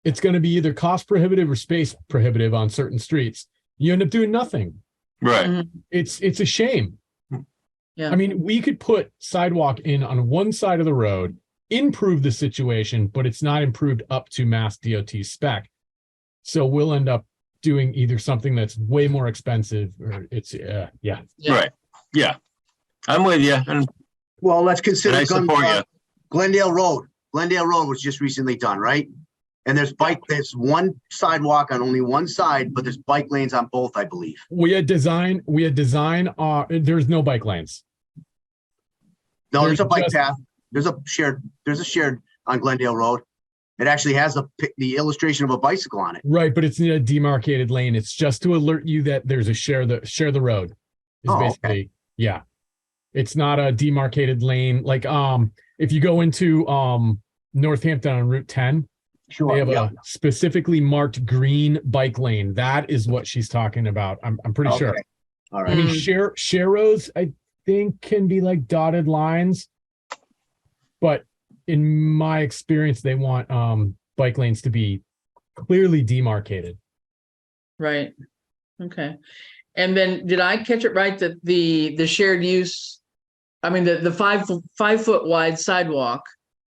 it's going to be either cost prohibitive or space prohibitive on certain streets. You end up doing nothing. Right. Mm-hmm. It's a shame. Yeah. I mean, we could put sidewalk in on one side of the road, improve the situation, but it's not improved up to Mass DOT spec. So we'll end up doing either something that's way more expensive or it's yeah. Right. Yeah. I'm with you. And well, let's consider I support you. Glendale Road. Glendale Road was just recently done, right? And there's one sidewalk on only one side, but there's bike lanes on both, I believe. We had design, there's no bike lanes. No, there's a bike just- path. There's a shared on Glendale Road. It actually has the illustration of a bicycle on it. Right, but it's in a demarcated lane. It's just to alert you that there's a share the road. Is Oh, okay. basically, yeah. It's not a demarcated lane. Like if you go into Northampton on Route 10, Sure. they have yeah. a specifically marked green bike lane. That is what she's talking about. I'm pretty sure. Okay. All I right. mean, share roads, I think, can be like dotted lines, but in my experience, they want bike lanes to be clearly demarcated. Right. Okay. And then did I catch it right that the shared use, I mean, the 5 foot wide sidewalk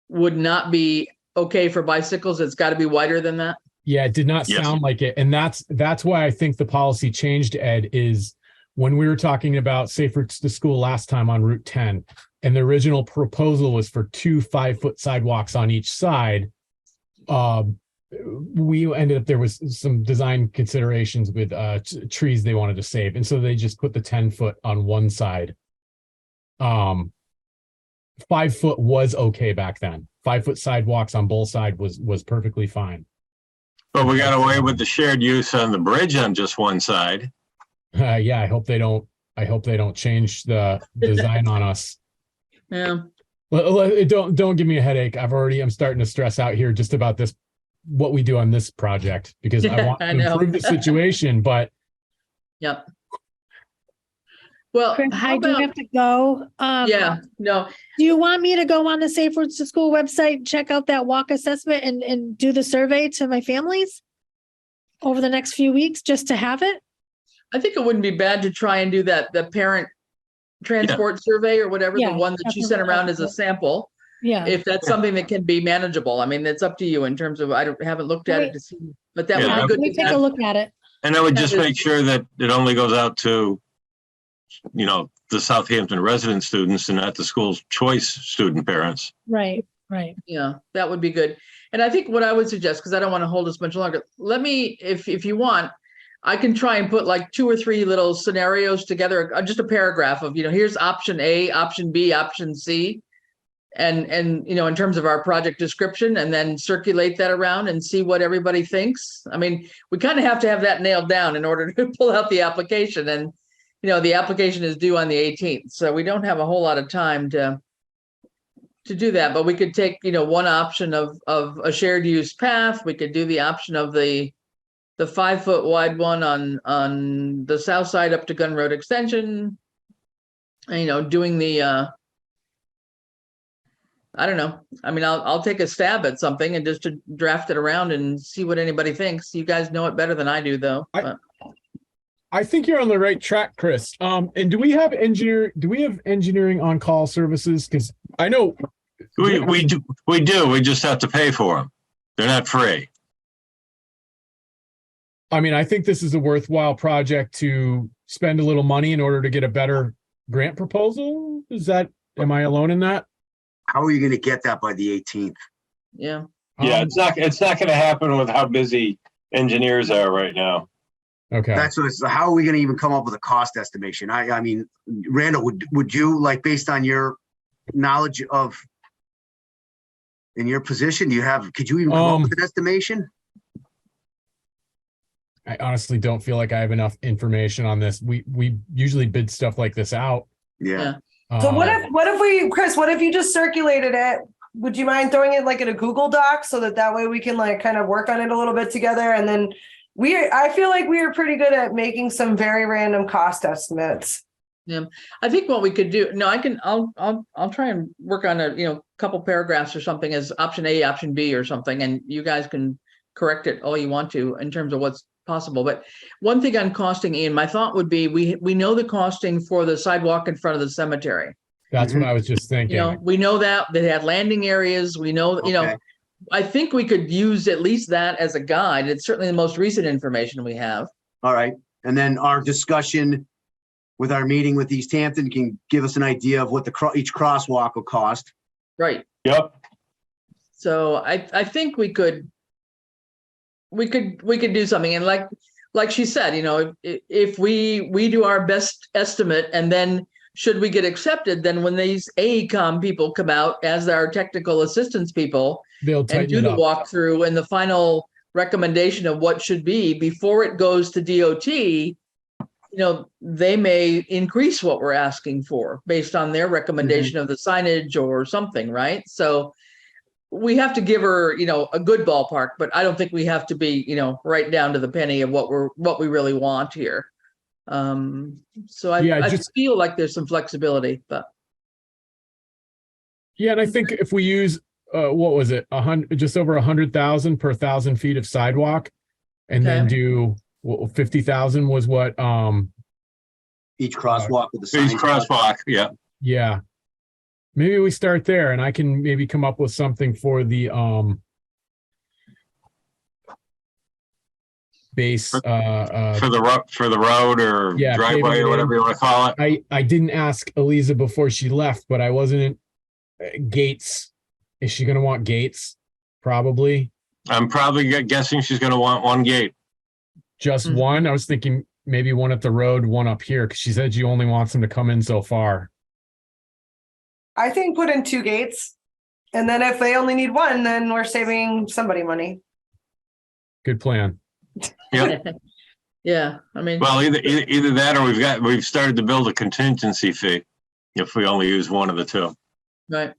would not be okay for bicycles? It's got to be wider than that? Yeah, it did not Yes. sound like it. And that's why I think the policy changed, Ed, is when we were talking about Safer to School last time on Route 10, and the original proposal was for 2 5-foot sidewalks on each side. We ended up, there was some design considerations with trees they wanted to save. And so they just put the 10-foot on one side. 5 foot was okay back then. 5-foot sidewalks on both sides was perfectly fine. But we got away with the shared use on the bridge on just one side. Yeah, I hope they don't change the design on us. Yeah. Don't give me a headache. I'm starting to stress out here just about this, what we do on this project, because I want to I know. improve the situation, but Yep. Well, Chris, how I do about, have to go. yeah, no, Do you want me to go on the Safe Routes to School website, check out that walk assessment and do the survey to my families over the next few weeks just to have it? I think it wouldn't be bad to try and do that, the parent transport survey or whatever, the Yeah, one that you sent around as a sample. Yeah. If that's something that can be manageable. I mean, it's up to you in terms of, haven't looked at it to see, but that Yeah, would be Let good. me to take a have. look at it. And I would just That is- make sure that it only goes out to, the Southampton resident students and not the school's choice student parents. Right, right. Yeah, that would be good. And I think what I would suggest, because I don't want to hold us much longer, let me, if you want, I can try and put like 2 or 3 little scenarios together, just a paragraph of, here's option A, option B, option C. And in terms of our project description, and then circulate that around and see what everybody thinks. I mean, we kind of have to have that nailed down in order to pull out the application, and the application is due on the 18th, so we don't have a whole lot of time to do that. But we could take one option of a shared use path. We could do the option of the 5 foot wide one on the south side up to Gun Road Extension. And, doing the I don't know. I mean, I'll take a stab at something and just to draft it around and see what anybody thinks. You guys know it better than I do, though. But I think you're on the right track, Chris. And do we have engineering on call services? Because I know We do. We just have to pay for them. They're not free. I mean, I think this is a worthwhile project to spend a little money in order to get a better grant proposal. Am I alone in that? How are you going to get that by the 18th? yeah. Yeah, it's not going to happen with how busy engineers are right now. Okay. That's what it's. How are we going to even come up with a cost estimation? I mean, Randall, would you, like, based on your knowledge of in your position, could you even come up with an estimation? I honestly don't feel like I have enough information on this. We usually bid stuff like this out. Yeah. So what if we, Chris, what if you just circulated it? Would you mind throwing it like in a Google Doc so that way we can like kind of work on it a little bit together? And then I feel like we are pretty good at making some very random cost estimates. Yeah, I think what we could do. No, I'll try and work on a couple paragraphs or something as option A, option B, or something, and you guys can correct it all you want to in terms of what's possible. But one thing on costing, Ian, my thought would be we know the costing for the sidewalk in front of the cemetery. That's what I was just thinking. We know that they had landing areas. We know, Okay. I think we could use at least that as a guide. It's certainly the most recent information we have. All right. And then our discussion with our meeting with East Hampton can give us an idea of what each crosswalk will cost. Right. Yep. So I think we could do something. And like she said, if we do our best estimate and then should we get accepted, then when these AECOM people come out as our technical assistance people They'll and tighten do it the up. walkthrough and the final recommendation of what should be before it goes to DOT, they may increase what we're asking for based on their recommendation of the signage or something, right? So we have to give her, a good ballpark, but I don't think we have to be, right down to the penny of what we really want here. So I just feel like there's some flexibility, but. Yeah, and I think if we use what was it, just over 100,000 per 1,000 feet of sidewalk, and then do 50,000 was what Each crosswalk with the sign. Each crosswalk, yeah. Yeah. Maybe we start there, and I can maybe come up with something for the base for the road or driveway or whatever you want to call it. I didn't ask Eliza before she left, but I wasn't gates. Is she going to want gates? Probably. I'm probably guessing she's going to want one gate. Just one? I was thinking maybe one at the road, one up here, because she said she only wants them to come in so far. I think put in 2 gates. And then if they only need one, then we're saving somebody money. Good plan. Yep. Yeah. I mean, well, either that or we've started to build a contingency fee if we only use one of the 2. Right.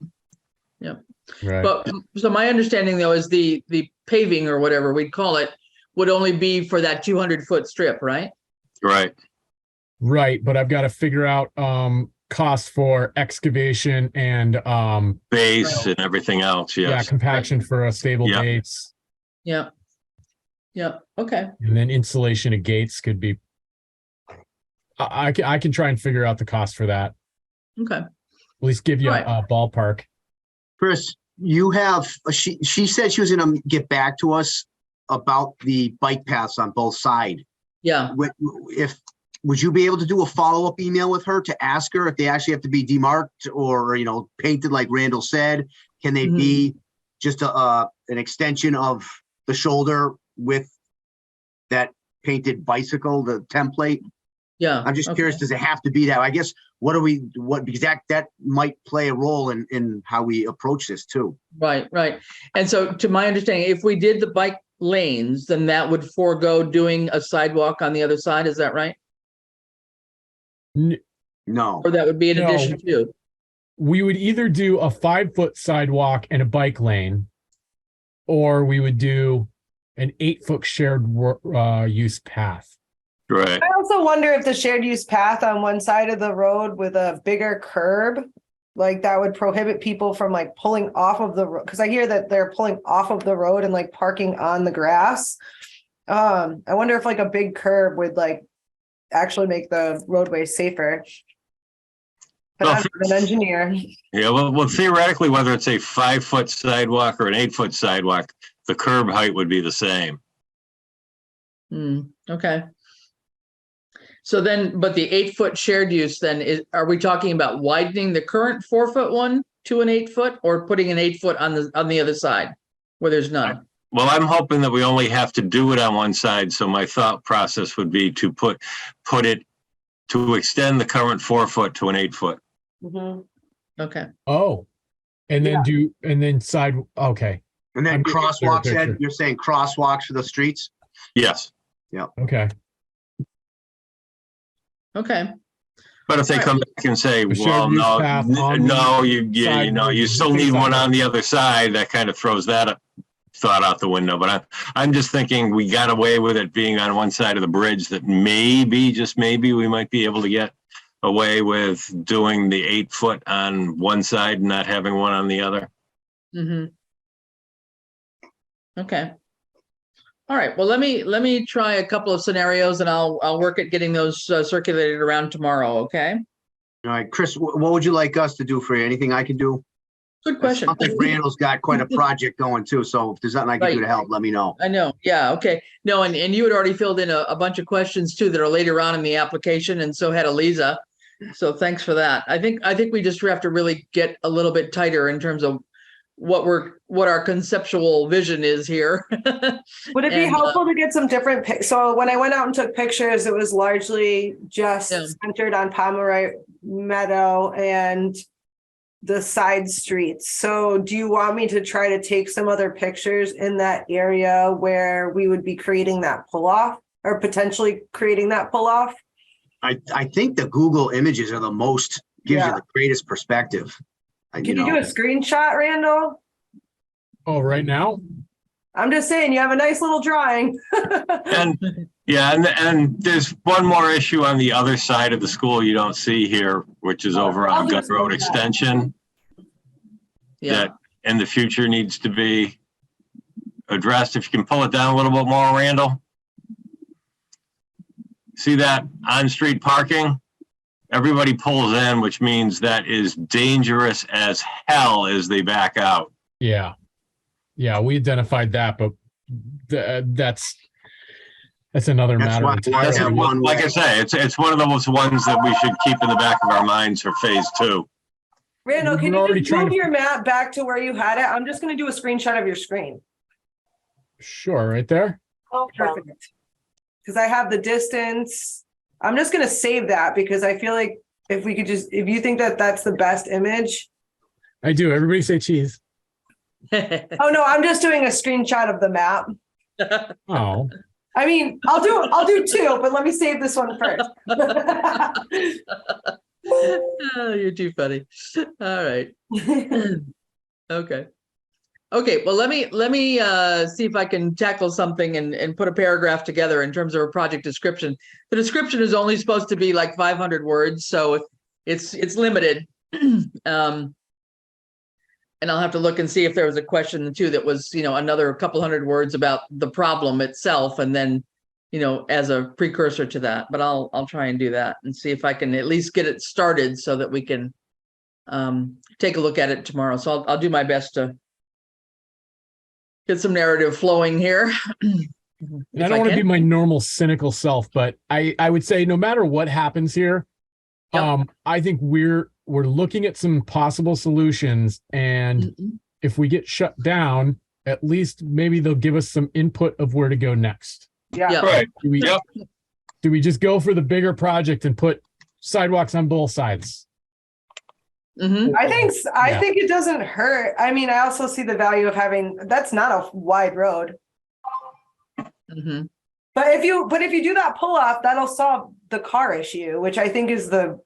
Yeah. Right. But so my understanding though is the paving or whatever we'd call it would only be for that 200-foot strip, right? Right. Right. But I've got to figure out costs for excavation and base and everything else. Yes. Yeah, compaction for a stable base. Yeah. Yeah. Okay. And then installation of gates could be. I can try and figure out the cost for that. Okay. At least give you a ballpark. Chris, you have she said she was going to get back to us about the bike paths on both sides. Yeah. Would you be able to do a follow-up email with her to ask her if they actually have to be demarked or, painted like Randall said? Can they be just an extension of the shoulder with that painted bicycle, the template? Yeah. I'm just curious, does it have to be that? I guess, because that might play a role in how we approach this too. Right. And so to my understanding, if we did the bike lanes, then that would forego doing a sidewalk on the other side. Is that right? No. Or that would be in addition to? We would either do a 5-foot sidewalk and a bike lane, or we would do an 8-foot shared use path. Right. I also wonder if the shared use path on one side of the road with a bigger curb, like that would prohibit people from like pulling off of the road. Cause I hear that they're pulling off of the road and like parking on the grass. I wonder if like a big curb would like actually make the roadway safer. But I'm an engineer. Yeah, well, theoretically, whether it's a 5-foot sidewalk or an 8-foot sidewalk, the curb height would be the same. Okay. So then, but the 8-foot shared use then are we talking about widening the current 4-foot one to an 8-foot or putting an 8-foot on the other side where there's none? Well, I'm hoping that we only have to do it on one side. So my thought process would be to put it to extend the current 4-foot to an 8-foot. Okay. Oh, and then side. Okay. And then crosswalks, Ed, you're saying crosswalks for the streets? Yes. Yeah. Okay. Okay. But if they come back and say, well, no, you still need one on the other side, that kind of throws that thought out the window. But I'm just thinking we got away with it being on one side of the bridge that maybe, just maybe, we might be able to get away with doing the 8-foot on one side and not having one on the other. Okay. All right. Well, let me try a couple of scenarios and I'll work at getting those circulated around tomorrow. Okay. All right, Chris, what would you like us to do for you? Anything I can do? Good question. I think Randall's got quite a project going too. So if there's something I can do to help, let me know. I know. Yeah. Okay. No, and you had already filled in a bunch of questions too that are later on in the application. And so had Eliza. So thanks for that. I think we just have to really get a little bit tighter in terms of what our conceptual vision is here. Would it be And, helpful to get some different so when I went out and took pictures, it was largely just centered on Pomeroy Meadow and the side streets. So do you want me to try to take some other pictures in that area where we would be creating that pull-off or potentially creating that pull-off? I think the Google images are the most, gives you the greatest perspective. Can you do a screenshot, Randall? Oh, right now? I'm just saying, you have a nice little drawing. And and there's one more issue on the other side of the school you don't see here, which is over on Gut Road Extension. That in the future needs to be addressed. If you can pull it down a little bit more, Randall. See that on-street parking? Everybody pulls in, which means that is dangerous as hell as they back out. Yeah. Yeah, we identified that, but that's another matter. Like I say, it's one of those ones that we should keep in the back of our minds for phase 2. Randall, can you just move your map back to where you had it? I'm just going to do a screenshot of your screen. Sure, right there. Oh, perfect. Because I have the distance. I'm just going to save that because I feel like if we could just, if you think that that's the best image. I do. Everybody say cheese. Oh, no, I'm just doing a screenshot of the map. Oh. I mean, I'll do 2, but let me save this one first. Oh, you're too funny. All right. Okay. Well, let me see if I can tackle something and put a paragraph together in terms of a project description. The description is only supposed to be like 500 words, so it's limited. And I'll have to look and see if there was a question too that was, another couple hundred words about the problem itself, and then, as a precursor to that. But I'll try and do that and see if I can at least get it started so that we can take a look at it tomorrow. So I'll do my best to get some narrative flowing here. I don't want to be my normal cynical self, but I would say no matter what happens here, I think we're looking at some possible solutions, and if we get shut down, at least maybe they'll give us some input of where to go next. Yeah. Right. Do we just go for the bigger project and put sidewalks on both sides? I think it doesn't hurt. I mean, I also see the value of having, that's not a wide road. But if you do that pull off, that'll solve the car issue, which I think is the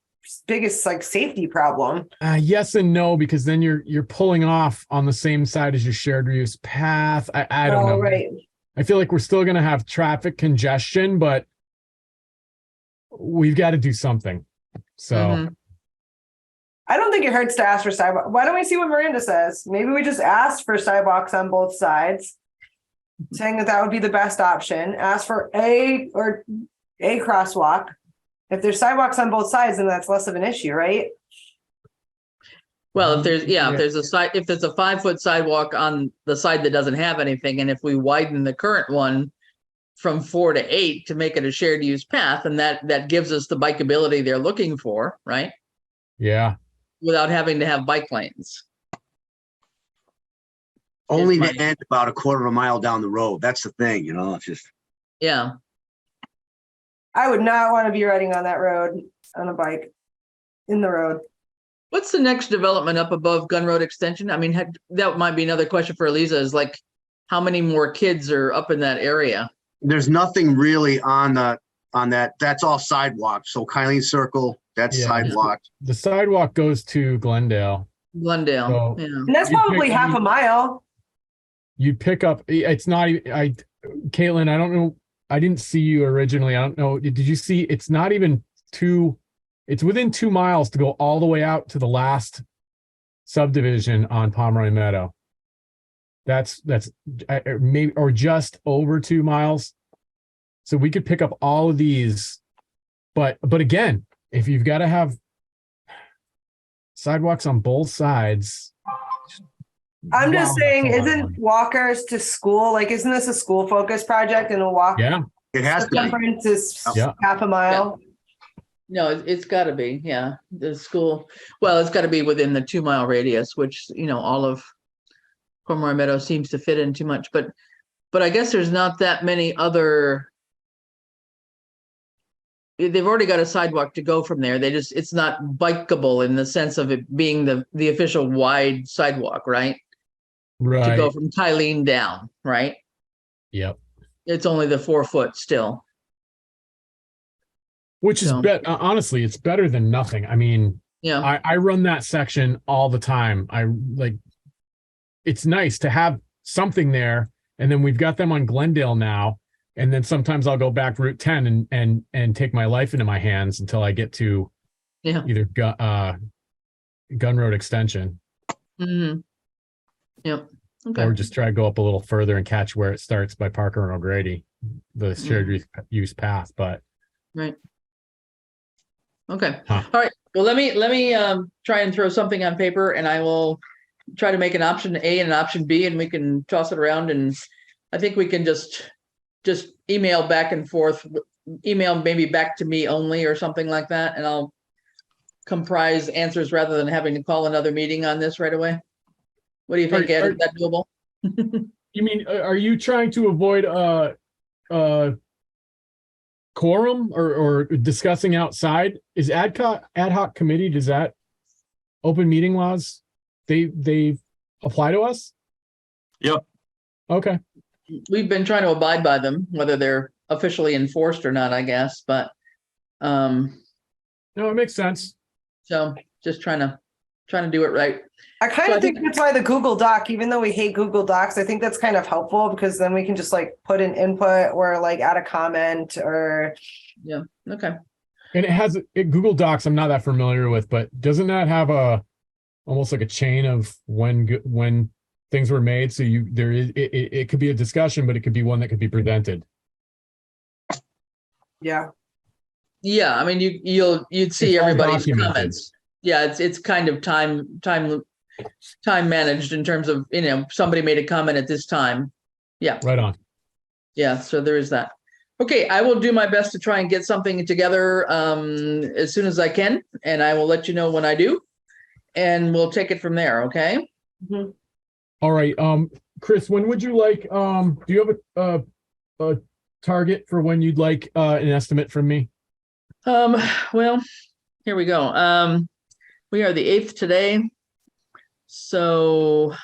biggest safety problem. Yes and no, because then you're pulling off on the same side as your shared reuse path. I don't know. Right. I feel like we're still going to have traffic congestion, but we've got to do something. So I don't think it hurts to ask for sidewalk. Why don't we see what Miranda says? Maybe we just ask for sidewalks on both sides, saying that would be the best option. Ask for a crosswalk. If there's sidewalks on both sides, then that's less of an issue, right? Well, if there's a 5-foot sidewalk on the side that doesn't have anything, and if we widen the current one from 4 to 8 to make it a shared use path, and that gives us the bikeability they're looking for, right? Yeah. Without having to have bike lanes. Only to end about a quarter of a mile down the road. That's the thing, it's just. Yeah. I would not want to be riding on that road on a bike in the road. What's the next development up above Gun Road Extension? I mean, that might be another question for Eliza, is like, how many more kids are up in that area? There's nothing really on that. That's all sidewalk. So Kylene Circle, that's sidewalk. The sidewalk goes to Glendale. So, and that's probably half a mile. You pick up. It's not. Caitlin, I don't know. I didn't see you originally. I don't know. Did you see? It's not even 2. It's within 2 miles to go all the way out to the last subdivision on Pomeroy Meadow. That's maybe, or just over 2 miles. So we could pick up all of these, but again, if you've got to have sidewalks on both sides. I'm just saying, isn't walkers to school, isn't this a school focused project and a walk? Yeah, it has to be. Circumference is half a mile. No, it's got to be. Yeah, the school. Well, it's got to be within the 2 mile radius, which all of Cormorant Meadow seems to fit in too much, but I guess there's not that many other. They've already got a sidewalk to go from there. It's not bikeable in the sense of it being the official wide sidewalk, right? Right. To go from Tylene down, right? Yep. It's only the 4 foot still. Which is honestly, it's better than nothing. I mean, yeah, I run that section all the time. It's nice to have something there. And then we've got them on Glendale now. And then sometimes I'll go back Route 10 and take my life into my hands until I get to either Gun Road Extension. Mm-hmm. Yep. Okay. Or just try to go up a little further and catch where it starts by Parker and O'Grady, the shared use path. But right. Okay. Huh. All right. Well, let me try and throw something on paper, and I will try to make an option A and an option B, and we can toss it around. And I think we can just email back and forth, email maybe back to me only or something like that, and I'll comprise answers rather than having to call another meeting on this right away. What do you think, Ed? Is that doable? You mean, are you trying to avoid quorum or discussing outside? Is ad hoc committee, does that open meeting laws, they apply to us? Yep. Okay. We've been trying to abide by them, whether they're officially enforced or not, I guess, but no, it makes sense. so just trying to do it right. I kind of think that's why the Google Doc, even though we hate Google Docs, I think that's kind of helpful because then we can just like put an input or like add a comment or. Yeah. Okay. And it has Google Docs. I'm not that familiar with, but doesn't that have almost like a chain of when things were made? So it could be a discussion, but it could be one that could be presented. Yeah. Yeah. I mean, you'd see It's all everybody's documented. comments. Yeah. It's kind of time managed in terms of, somebody made a comment at this time. Yeah. Right on. Yeah. So there is that. Okay. I will do my best to try and get something together as soon as I can, and I will let you know when I do, and we'll take it from there. Okay. Mm-hmm. All right. Chris, when would you like, do you have a target for when you'd like an estimate from me? Well, here we go. We are the 8th today. So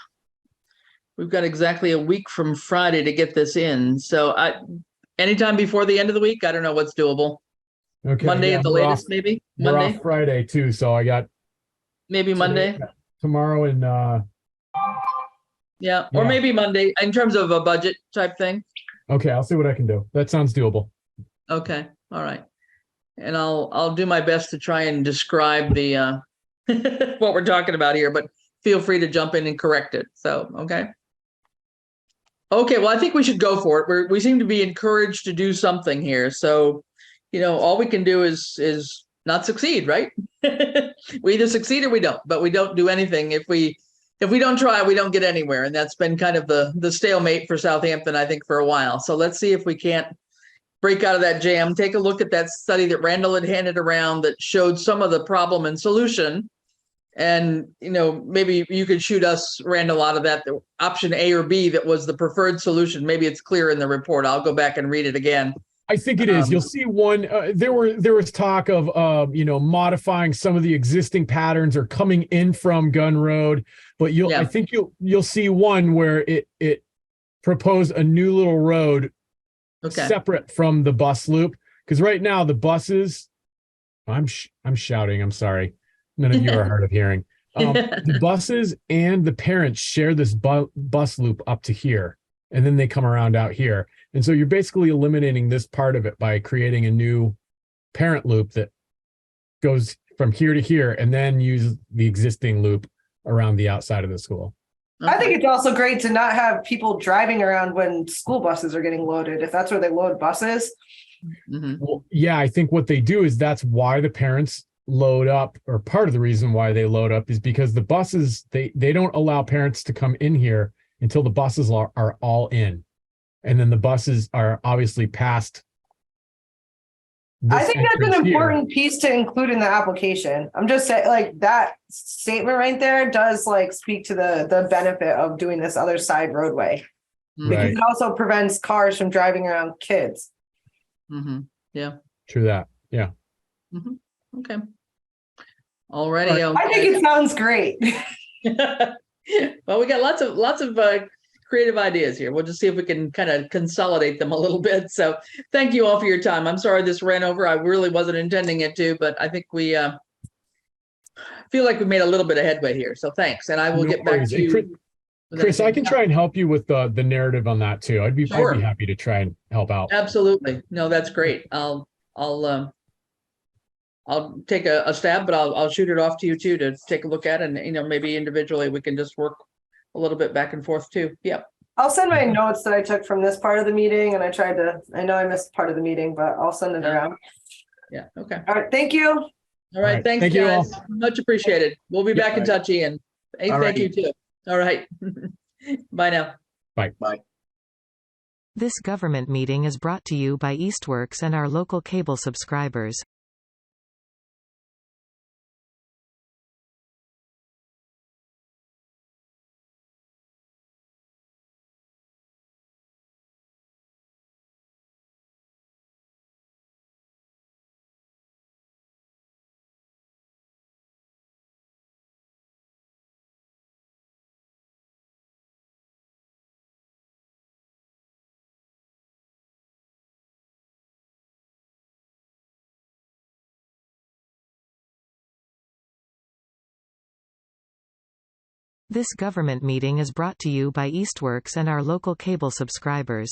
we've got exactly a week from Friday to get this in. So anytime before the end of the week, I don't know what's doable. Okay. Monday at the latest, maybe? We're Monday? off Friday too, so I got Maybe Monday? tomorrow and Yeah, or Yeah. maybe Monday in terms of a budget type thing. okay, I'll see what I can do. That sounds doable. Okay, all right. And I'll do my best to try and describe the what we're talking about here, but feel free to jump in and correct it. So, okay. Okay, well, I think we should go for it. We seem to be encouraged to do something here. So, all we can do is not succeed, right? We either succeed or we don't, but we don't do anything. If we don't try, we don't get anywhere. And that's been kind of the stalemate for Southampton, I think, for a while. So let's see if we can't break out of that jam. Take a look at that study that Randall had handed around that showed some of the problem and solution. And, maybe you could shoot us, Randall, out of that option A or B that was the preferred solution. Maybe it's clear in the report. I'll go back and read it again. I think it is. You'll see one. There was talk of modifying some of the existing patterns or coming in from Gun Road, but I think you'll see one where it proposed a new little road separate from the bus loop, because right now the buses. I'm shouting. I'm sorry. None of you are hard of hearing. The buses and the parents share this bus loop up to here, and then they come around out here. And so you're basically eliminating this part of it by creating a new parent loop that goes from here to here and then use the existing loop around the outside of the school. Okay. I think it's also great to not have people driving around when school buses are getting loaded, if that's where they load buses. Mm-hmm. Well, yeah, I think what they do is that's why the parents load up, or part of the reason why they load up is because the buses, they don't allow parents to come in here until the buses are all in. And then the buses are obviously past I this think that's an entrance here- important piece to include in the application. I'm just saying, like, that statement right there does like speak to the benefit of doing this other side roadway. Because Right. it also prevents cars from driving around kids. Mm-hmm. True that. Yeah. Mm-hmm. Okay. Alrighty. I think it sounds great. Well, we got lots of creative ideas here. We'll just see if we can kind of consolidate them a little bit. So thank you all for your time. I'm sorry this ran over. I really wasn't intending it to, but I think we feel like we made a little bit of headway here. So thanks. And I will No get back worries. to And you. Chris, I can try and help you with the narrative on that too. I'd be Sure. happy to try and help out. Absolutely. No, that's great. I'll take a stab, but I'll shoot it off to you too to take a look at, and maybe individually we can just work a little bit back and forth too. Yep. I'll send my notes that I took from this part of the meeting, and I know I missed part of the meeting, but I'll send it around. Yeah. Okay. All right, thank you. All right. right. Thanks, Thank you guys. all. Much appreciated. We'll be Yeah, back in touch, Ian. Hey, All thank you righty. too. All right. Bye now. This government meeting is brought to you by Eastworks and our local cable subscribers. This government meeting is brought to you by Eastworks and our local cable subscribers.